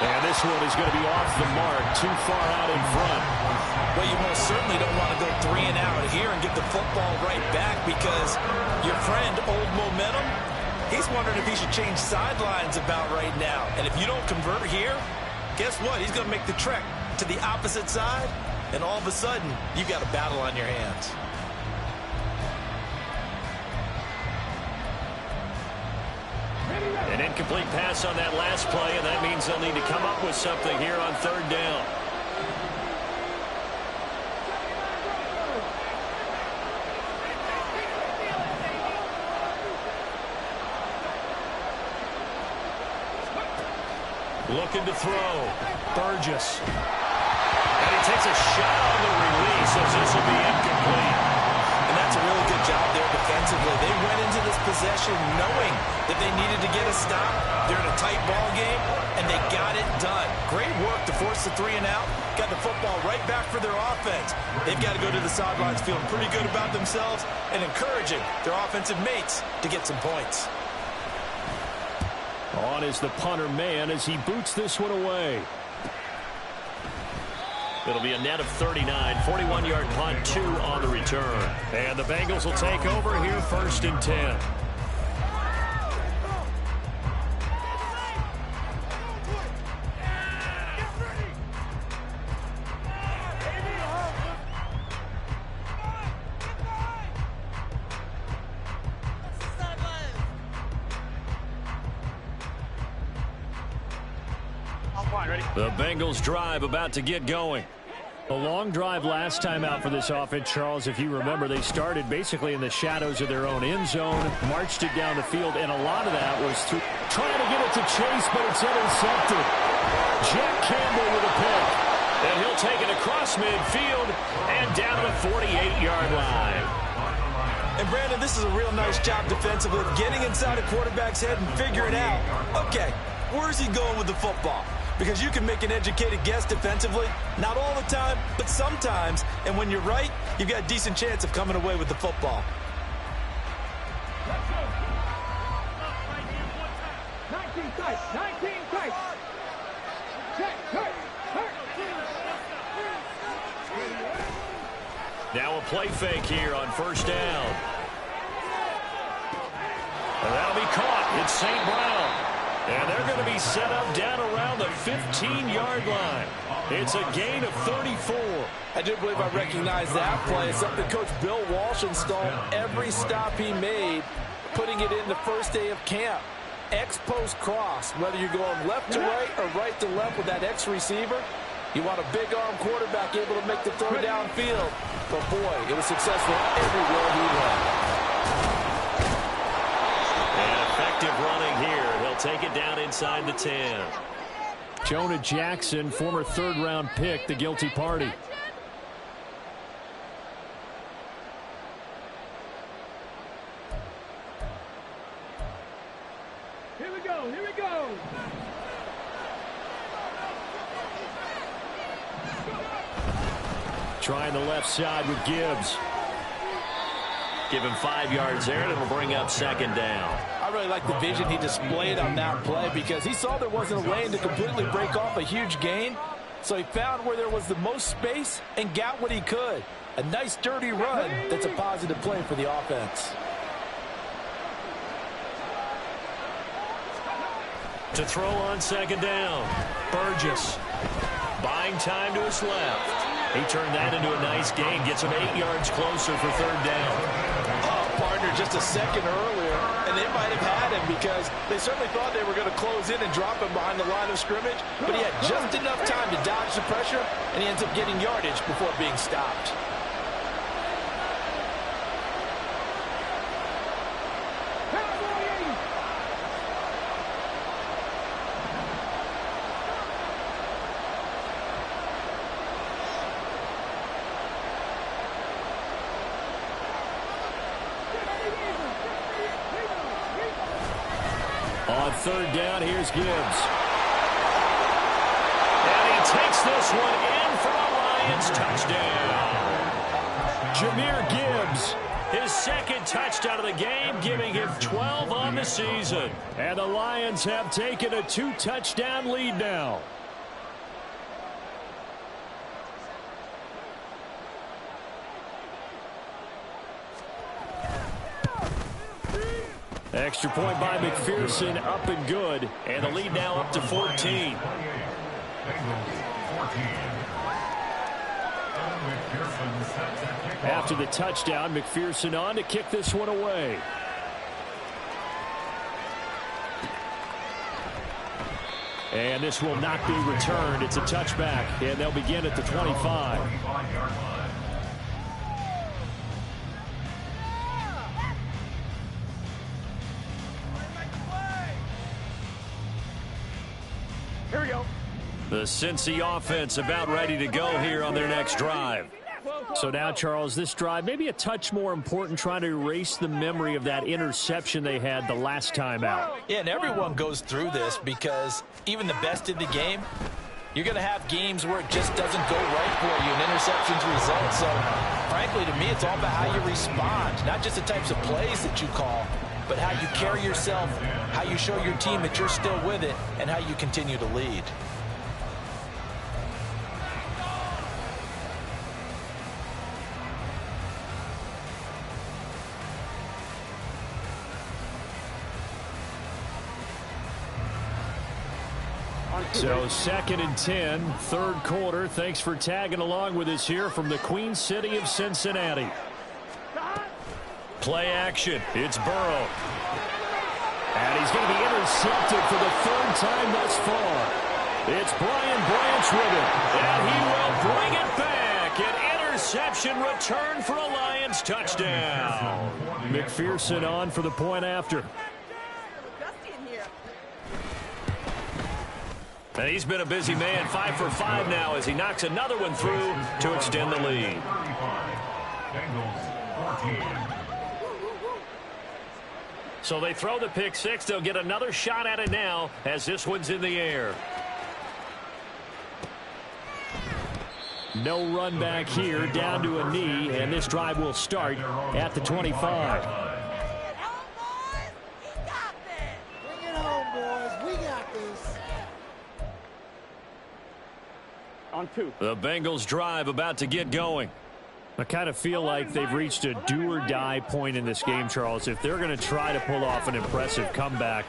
And this one is going to be off the mark, too far out in front. Well, you most certainly don't want to go 3 and out here and get the football right back because your friend, Old Momentum, he's wondering if he should change sidelines about right now. And if you don't convert here, guess what? He's going to make the trek to the opposite side, and all of a sudden, you got a battle on your hands. An incomplete pass on that last play, and that means they'll need to come up with something here on 3rd down. Looking to throw. Burgess. And he takes a shot on the release as this will be incomplete. And that's a really good job there defensively. They went into this possession knowing that they needed to get a stop. They're in a tight ball game, and they got it done. Great work to force the 3 and out. Got the football right back for their offense. They've got to go to the sidelines feeling pretty good about themselves and encouraging their offensive mates to get some points. On is the punter man as he boots this one away. It'll be a net of 39, 41-yard punt, 2 on the return. And the Bengals will take over here 1st and 10. The Bengals drive about to get going. A long drive last time out for this offense, Charles. If you remember, they started basically in the shadows of their own end zone, marched it down the field, and a lot of that was through trying to get it to Chase, but it's intercepted. Jack Campbell with a pick. And he'll take it across midfield and down to the 48-yard line. And, Brandon, this is a real nice job defensively of getting inside a quarterback's head and figuring out, okay, where's he going with the football? Because you can make an educated guess defensively, not all the time, but sometimes. And when you're right, you've got a decent chance of coming away with the football. Now a play fake here on 1st down. And that'll be caught. It's St. Brown. And they're going to be set up down around the 15-yard line. It's a gain of 34. I do believe I recognize that play. It's something Coach Bill Walsh installed every stop he made, putting it in the first day of camp. X-post cross, whether you're going left to right or right to left with that X receiver, you want a big-arm quarterback able to make the throw downfield. But, boy, it was successful everywhere he went. And effective running here. He'll take it down inside the 10. Jonah Jackson, former 3rd-round pick, the guilty party. Here we go, here we go. Trying the left side with Gibbs. Give him 5 yards there, and it'll bring up 2nd down. I really like the vision he displayed on that play because he saw there wasn't a lane to completely break off a huge gain. So he found where there was the most space and got what he could. A nice, dirty run that's a positive play for the offense. To throw on 2nd down. Burgess. Buying time to his left. He turned that into a nice gain. Gets him 8 yards closer for 3rd down. Partner just a second earlier, and they might have had him because they certainly thought they were going to close in and drop him behind the line of scrimmage, but he had just enough time to dodge the pressure, and he ends up getting yardage before being stopped. On 3rd down, here's Gibbs. And he takes this one in for a Lions touchdown. Jahmyr Gibbs his second touchdown of the game, giving him 12 on the season. And the Lions have taken a 2-touchdown lead now. Extra point by McPherson, up and good. And the lead now up to 14. After the touchdown, McPherson on to kick this one away. And this will not be returned. It's a touchback, and they'll begin at the 25. Here we go. The Cincy offense about ready to go here on their next drive. So now, Charles, this drive maybe a touch more important, trying to erase the memory of that interception they had the last time out. Yeah, and everyone goes through this because even the best in the game, you're going to have games where it just doesn't go right for you and interceptions result. So, frankly, to me, it's all about how you respond, not just the types of plays that you call, but how you carry yourself, how you show your team that you're still with it, and how you continue to lead. So 2nd and 10, third quarter. Thanks for tagging along with us here from the Queen City of Cincinnati. Play action. It's Burrow. And he's going to be intercepted for the 3rd time thus far. It's Brian Branch with it. And he will bring it back. An interception return for a Lions touchdown. McPherson on for the point after. And he's been a busy man, 5 for 5 now as he knocks another one through to extend the lead. So they throw the pick six. They'll get another shot at it now as this one's in the air. No run back here, down to a knee, and this drive will start at the 25. On 2. The Bengals drive about to get going. I kind of feel like they've reached a do-or-die point in this game, Charles. If they're going to try to pull off an impressive comeback,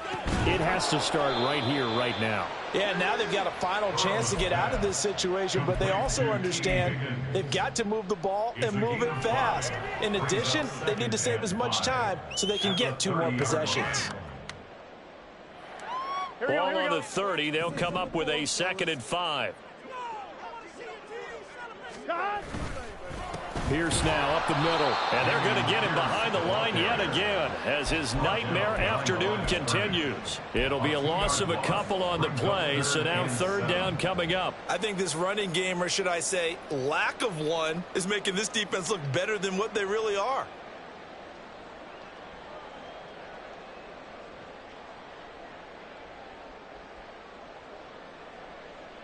it has to start right here, right now. Yeah, now they've got a final chance to get out of this situation, but they also understand they've got to move the ball and move it fast. In addition, they need to save as much time so they can get 2 more possessions. Ball on the 30. They'll come up with a 2nd and 5. Pierce now up the middle, and they're going to get him behind the line yet again as his nightmare afternoon continues. It'll be a loss of a couple on the play, so now 3rd down coming up. I think this running game, or should I say lack of one, is making this defense look better than what they really are.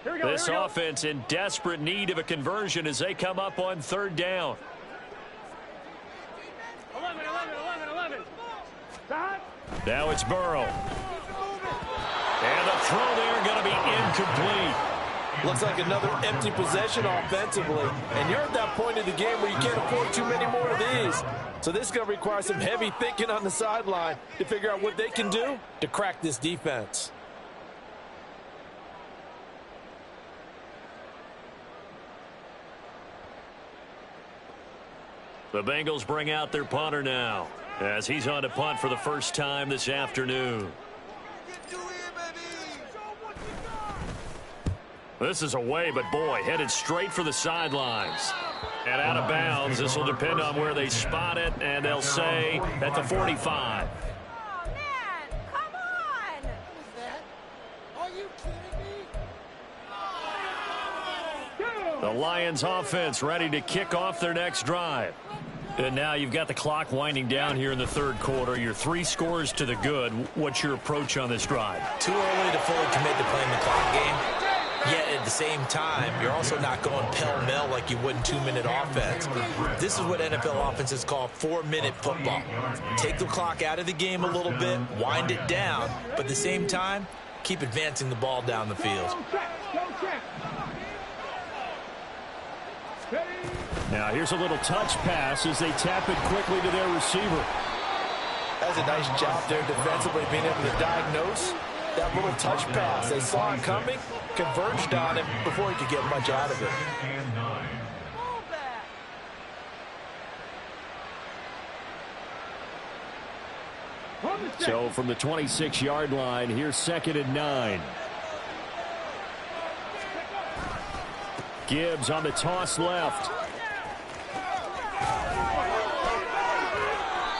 This offense in desperate need of a conversion as they come up on 3rd down. 11. Now it's Burrow. And the throw there going to be incomplete. Looks like another empty possession offensively. And you're at that point in the game where you can't afford too many more of these. So this is going to require some heavy thinking on the sideline to figure out what they can do to crack this defense. The Bengals bring out their punter now as he's on to punt for the first time this afternoon. This is away, but boy, headed straight for the sidelines. And out of bounds. This will depend on where they spot it, and they'll say at the 45. Oh, man, come on! What was that? Are you kidding me? The Lions offense ready to kick off their next drive. And now you've got the clock winding down here in the 3rd quarter. You're 3 scores to the good. What's your approach on this drive? Too early to fully commit to playing the clock game. Yet at the same time, you're also not going pell-mell like you would in 2-minute offense. This is what NFL offenses call 4-minute football. Take the clock out of the game a little bit, wind it down, but at the same time, keep advancing the ball down the field. Now here's a little touch pass as they tap it quickly to their receiver. That's a nice job there defensively, being able to diagnose that little touch pass. They saw it coming, converged on him before he could get much out of it. So from the 26-yard line, here's 2nd and 9. Gibbs on the toss left.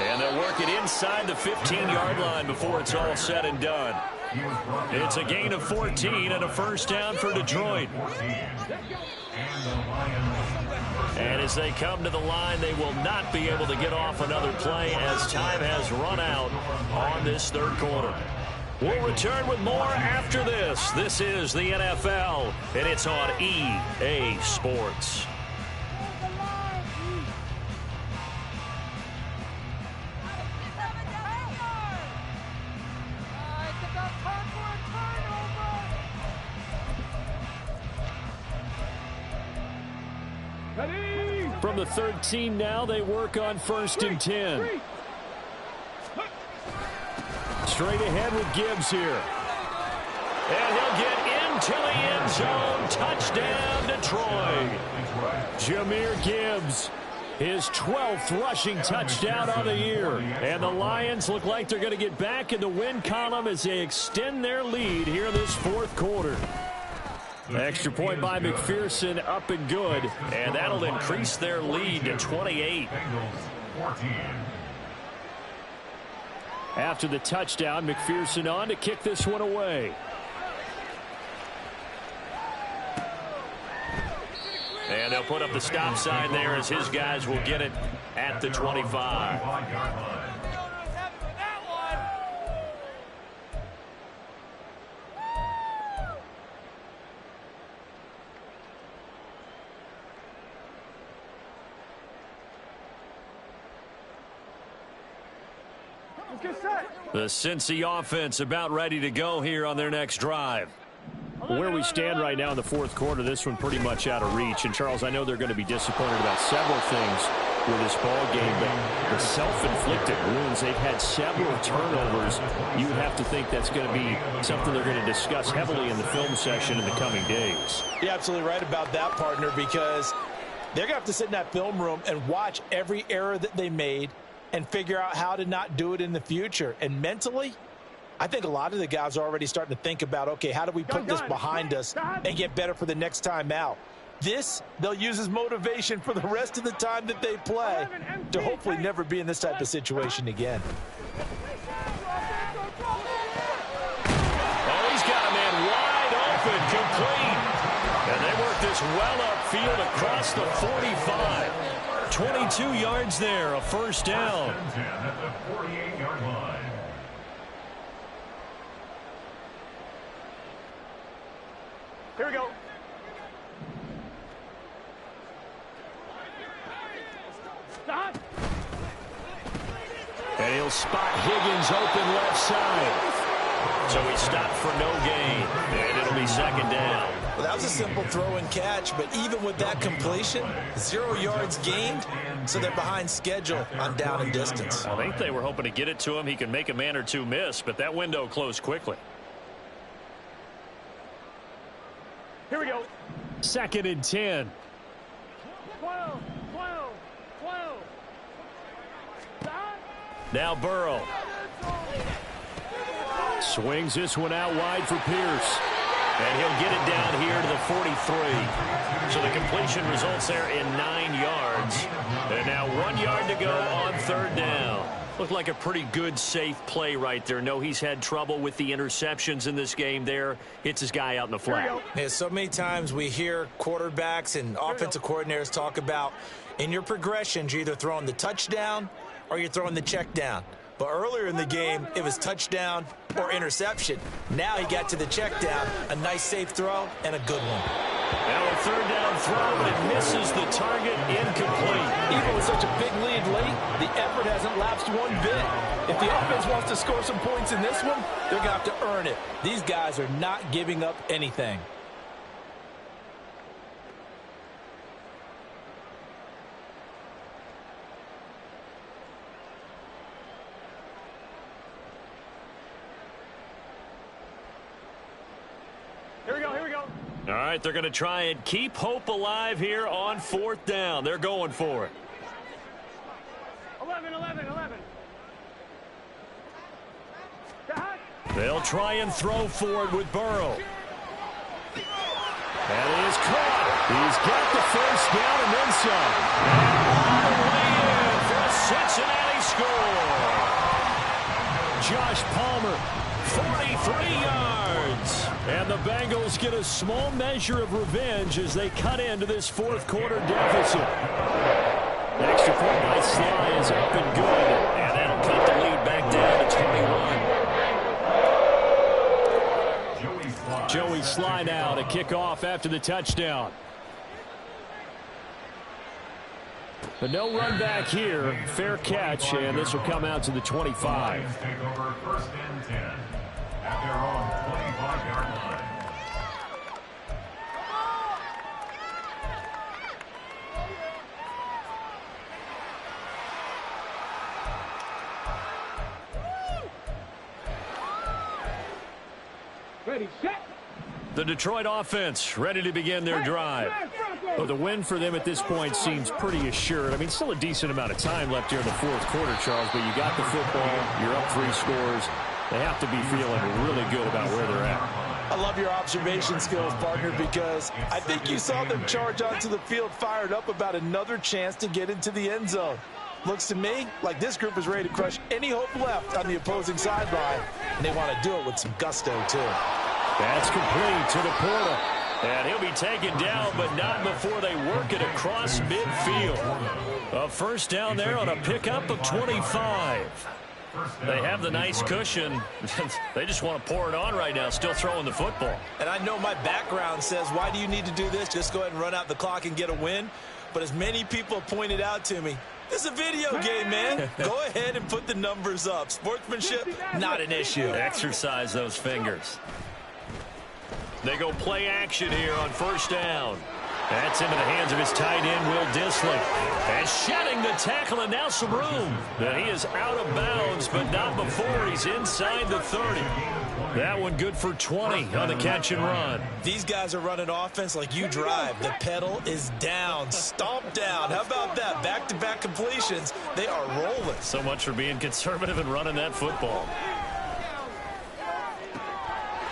And they'll work it inside the 15-yard line before it's all said and done. It's a gain of 14 and a first down for Detroit. And as they come to the line, they will not be able to get off another play as time has run out on this third quarter. We'll return with more after this. This is the NFL, and it's on EA Sports. From the 13 now, they work on 1st and 10. Straight ahead with Gibbs here. And he'll get into the end zone. Touchdown, Detroit. Jahmyr Gibbs, his 12th rushing touchdown on the year. And the Lions look like they're going to get back in the win column as they extend their lead here in this fourth quarter. Extra point by McPherson, up and good. And that'll increase their lead to 28. After the touchdown, McPherson on to kick this one away. And they'll put up the stop sign there as his guys will get it at the 25. The Cincy offense about ready to go here on their next drive. Where we stand right now in the fourth quarter, this one pretty much out of reach. And, Charles, I know they're going to be disappointed about several things with this ball game, but the self-inflicted wounds, they've had several turnovers. You would have to think that's going to be something they're going to discuss heavily in the film session in the coming days. You're absolutely right about that, partner, because they're going to have to sit in that film room and watch every error that they made and figure out how to not do it in the future. And mentally, I think a lot of the guys are already starting to think about, okay, how do we put this behind us and get better for the next time out? This, they'll use as motivation for the rest of the time that they play to hopefully never be in this type of situation again. Oh, he's got a man wide open, complete. And they work this well upfield across the 45. 22 yards there, a first down. At the 48-yard line. Here we go. Stop. And he'll spot Higgins open left side. So he stopped for no gain, and it'll be second down. Well, that was a simple throw and catch, but even with that completion, 0 yards gained, so they're behind schedule on down and distance. I think they were hoping to get it to him. He can make a man or two miss, but that window closed quickly. Here we go. 2nd and 10. 12. Stop. Now Burrow. Swings this one out wide for Pierce. And he'll get it down here to the 43. So the completion results there in 9 yards. And now 1 yard to go on third down. Looked like a pretty good, safe play right there. No, he's had trouble with the interceptions in this game there. Hits his guy out in the flat. Yeah, so many times we hear quarterbacks and offensive coordinators talk about in your progressions, you're either throwing the touchdown or you're throwing the check down. But earlier in the game, it was touchdown or interception. Now he got to the check down, a nice safe throw, and a good one. Now a third down throw, but it misses the target, incomplete. Even with such a big lead late, the effort hasn't lapsed one bit. If the offense wants to score some points in this one, they're going to have to earn it. These guys are not giving up anything. All right, they're going to try and keep hope alive here on fourth down. They're going for it. 11. They'll try and throw for it with Burrow. That is caught. He's got the first down and then some. And all the way in for a Cincinnati score. Josh Palmer, 43 yards. And the Bengals get a small measure of revenge as they cut into this fourth quarter deficit. The extra point by Sly is up and good. And that'll cut the lead back down to 21. Joey Sly now to kick off after the touchdown. But no run back here. Fair catch, and this will come out to the 25. Lions take over first and 10 at their own 25-yard line. Ready, set. The Detroit offense ready to begin their drive. Well, the win for them at this point seems pretty assured. I mean, still a decent amount of time left here in the fourth quarter, Charles, but you got the football, you're up 3 scores. They have to be feeling really good about where they're at. I love your observation skills, partner, because I think you saw them charge onto the field fired up about another chance to get into the end zone. Looks to me like this group is ready to crush any hope left on the opposing sideline, and they want to do it with some gusto, too. That's complete to the Porter. And he'll be taken down, but not before they work it across midfield. A first down there on a pickup of 25. They have the nice cushion. They just want to pour it on right now, still throwing the football. And I know my background says, why do you need to do this? Just go ahead and run out the clock and get a win. But as many people have pointed out to me, this is a video game, man. Go ahead and put the numbers up. Sportsmanship, not an issue. Exercise those fingers. They go play action here on first down. That's into the hands of his tight end, Will Dissly. And shedding the tackle, and now some room. And he is out of bounds, but not before he's inside the 30. That one good for 20 on the catch and run. These guys are running offense like you drive. The pedal is down, stomped down. How about that? Back-to-back completions. They are rolling. So much for being conservative and running that football.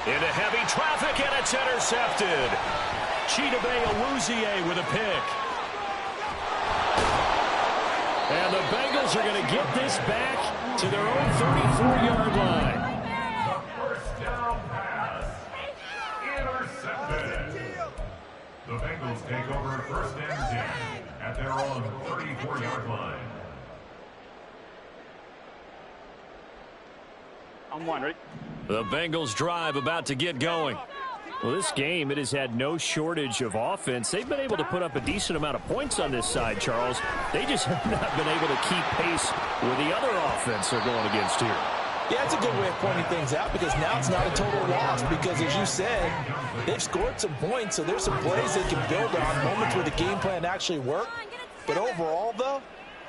Into heavy traffic, and it's intercepted. Chidobe Awuzie with a pick. And the Bengals are going to get this back to their own 34-yard line. The first down pass. Intercepted. The Bengals take over first and 10 at their own 34-yard line. I'm one, ready? The Bengals drive about to get going. Well, this game, it has had no shortage of offense. They've been able to put up a decent amount of points on this side, Charles. They just have not been able to keep pace with the other offense they're going against here. Yeah, it's a good way of pointing things out because now it's not a total loss because, as you said, they've scored some points, so there's some plays they can build on, moments where the game plan actually worked. But overall, though,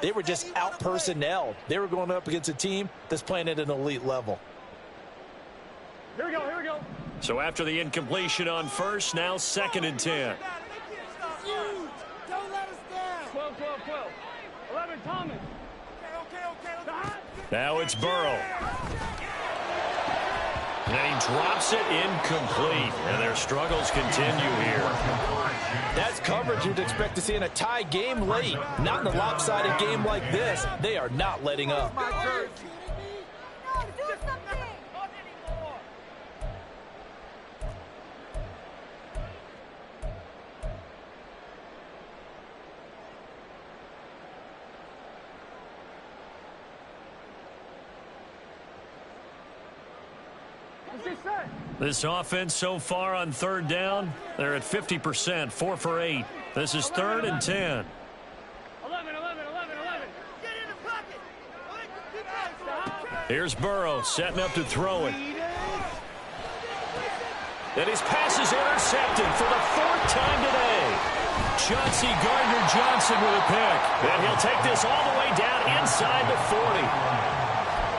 they were just out-personnelled. They were going up against a team that's playing at an elite level. Here we go, here we go. So after the incompletion on first, now 2nd and 10. Don't let us down. 12. 11, Thomas. Okay. Now it's Burrow. And he drops it incomplete. And their struggles continue here. That's coverage you'd expect to see in a tie game late. Not in a lopsided game like this. They are not letting up. This offense so far on third down, they're at 50%, 4 for 8. This is 3rd and 10. 11. Get in the pocket. Here's Burrow setting up to throw it. And his pass is intercepted for the 4th time today. Chauncey Gardner-Johnson with a pick. And he'll take this all the way down inside the 40.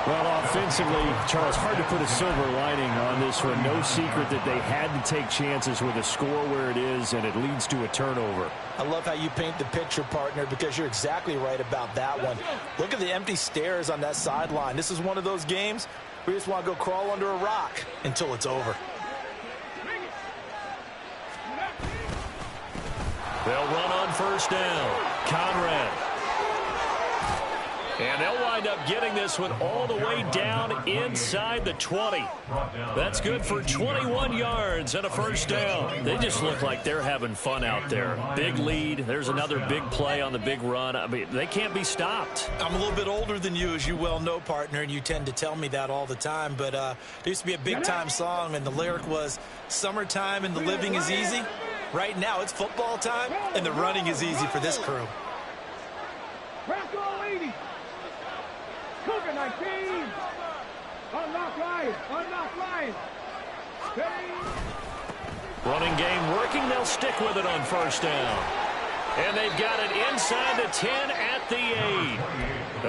Well, offensively, Charles, hard to put a silver lining on this one. No secret that they had to take chances with a score where it is, and it leads to a turnover. I love how you paint the picture, partner, because you're exactly right about that one. Look at the empty stares on that sideline. This is one of those games where you just want to go crawl under a rock until it's over. They'll run on first down. Conrad. And they'll wind up getting this one all the way down inside the 20. That's good for 21 yards and a first down. They just look like they're having fun out there. Big lead. There's another big play on the big run. I mean, they can't be stopped. I'm a little bit older than you, as you well know, partner, and you tend to tell me that all the time. But there used to be a big-time song, and the lyric was, "Summertime and the living is easy." Right now, it's football time, and the running is easy for this crew. Bronco 80. Cougar 19. Unlock line. Running game working. They'll stick with it on first down. And they've got it inside the 10 at the 8.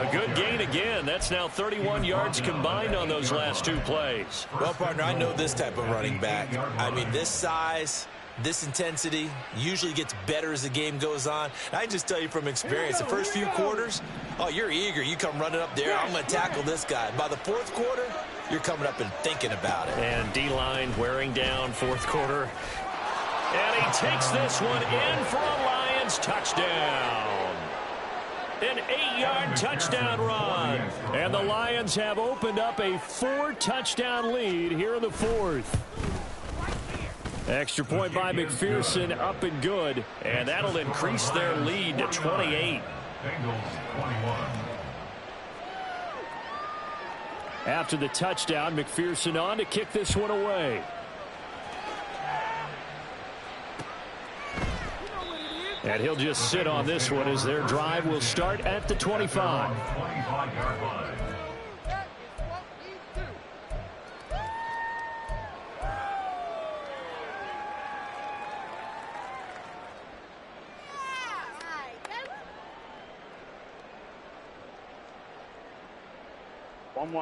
A good gain again. That's now 31 yards combined on those last 2 plays. Well, partner, I know this type of running back. I mean, this size, this intensity usually gets better as the game goes on. And I just tell you from experience, the first few quarters, oh, you're eager. You come running up there, I'm going to tackle this guy. By the 4th quarter, you're coming up and thinking about it. And D-line wearing down 4th quarter. And he takes this one in for a Lions touchdown. An 8-yard touchdown run. And the Lions have opened up a 4-touchdown lead here in the 4th. Extra point by McPherson, up and good. And that'll increase their lead to 28. After the touchdown, McPherson on to kick this one away. And he'll just sit on this one as their drive will start at the 25.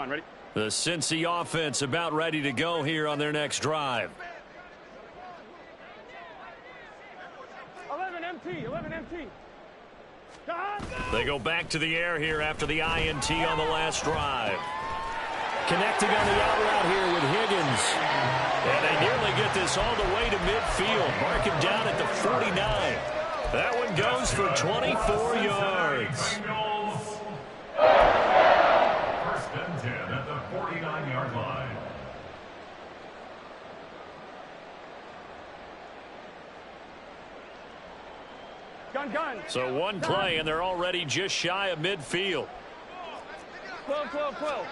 Ready? The Cincy offense about ready to go here on their next drive. 11 MT. They go back to the air here after the INT on the last drive. Connecting on the out route here with Higgins. And they nearly get this all the way to midfield. Mark him down at the 49. That one goes for 24 yards. First and 10 at the 49-yard line. Gun. So one play, and they're already just shy of midfield. 12.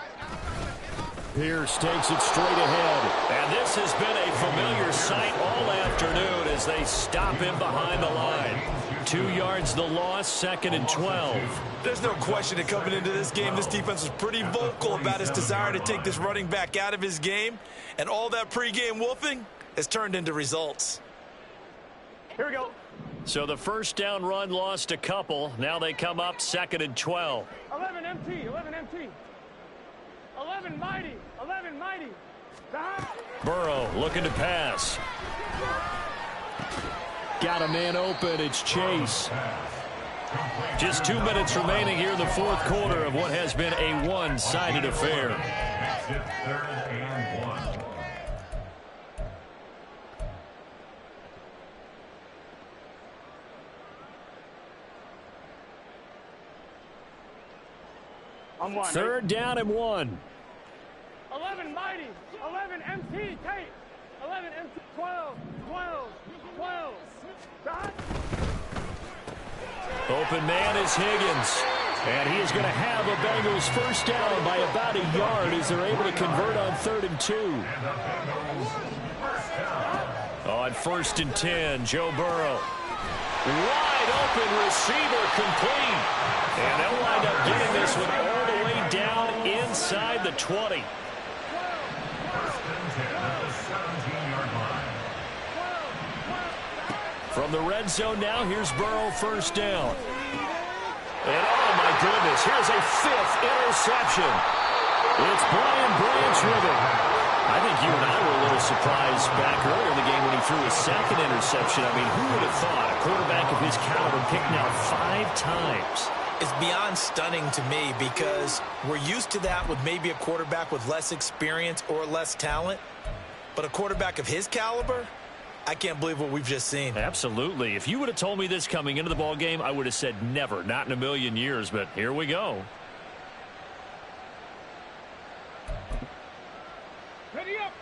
Pierce takes it straight ahead. And this has been a familiar sight all afternoon as they stop him behind the line. 2 yards the loss, 2nd and 12. There's no question that coming into this game, this defense was pretty vocal about its desire to take this running back out of his game. And all that pregame wolfing has turned into results. Here we go. So the first down run lost a couple. Now they come up 2nd and 12. 11 MT. 11 mighty. Burrow looking to pass. Got a man open. It's Chase. Just 2 minutes remaining here in the 4th quarter of what has been a one-sided affair. It's 3rd and 1. I'm 1. 3rd down and 1. 11 mighty. 11 MT. Tate. 11 MT. 12. Open man is Higgins. And he is going to have a Bengals first down by about a yard as they're able to convert on 3rd and 2. On 1st and 10, Joe Burrow. Wide open receiver complete. And they'll wind up getting this one all the way down inside the 20. From the red zone now, here's Burrow first down. And oh my goodness, here's a 5th interception. It's Brian Branch with it. I think you and I were a little surprised back earlier in the game when he threw his 2nd interception. I mean, who would have thought a quarterback of his caliber picked now 5 times? It's beyond stunning to me because we're used to that with maybe a quarterback with less experience or less talent. But a quarterback of his caliber, I can't believe what we've just seen. Absolutely. If you would have told me this coming into the ball game, I would have said never, not in a million years. But here we go. Ready up.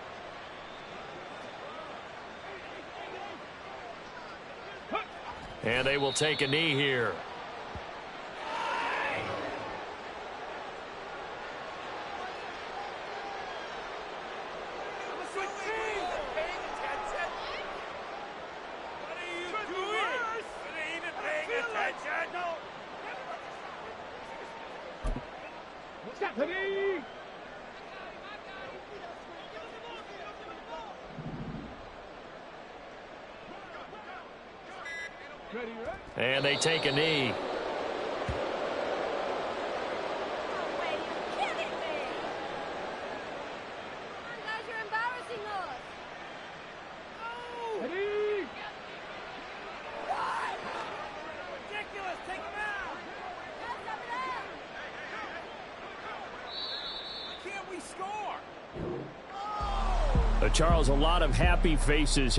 And they will take a knee here. And they take a knee. No way, you're kidding me. Come on, guys, you're embarrassing us. Ready. What? Ridiculous. Take him out. Yes, over there. Why can't we score? Charles, a lot of happy faces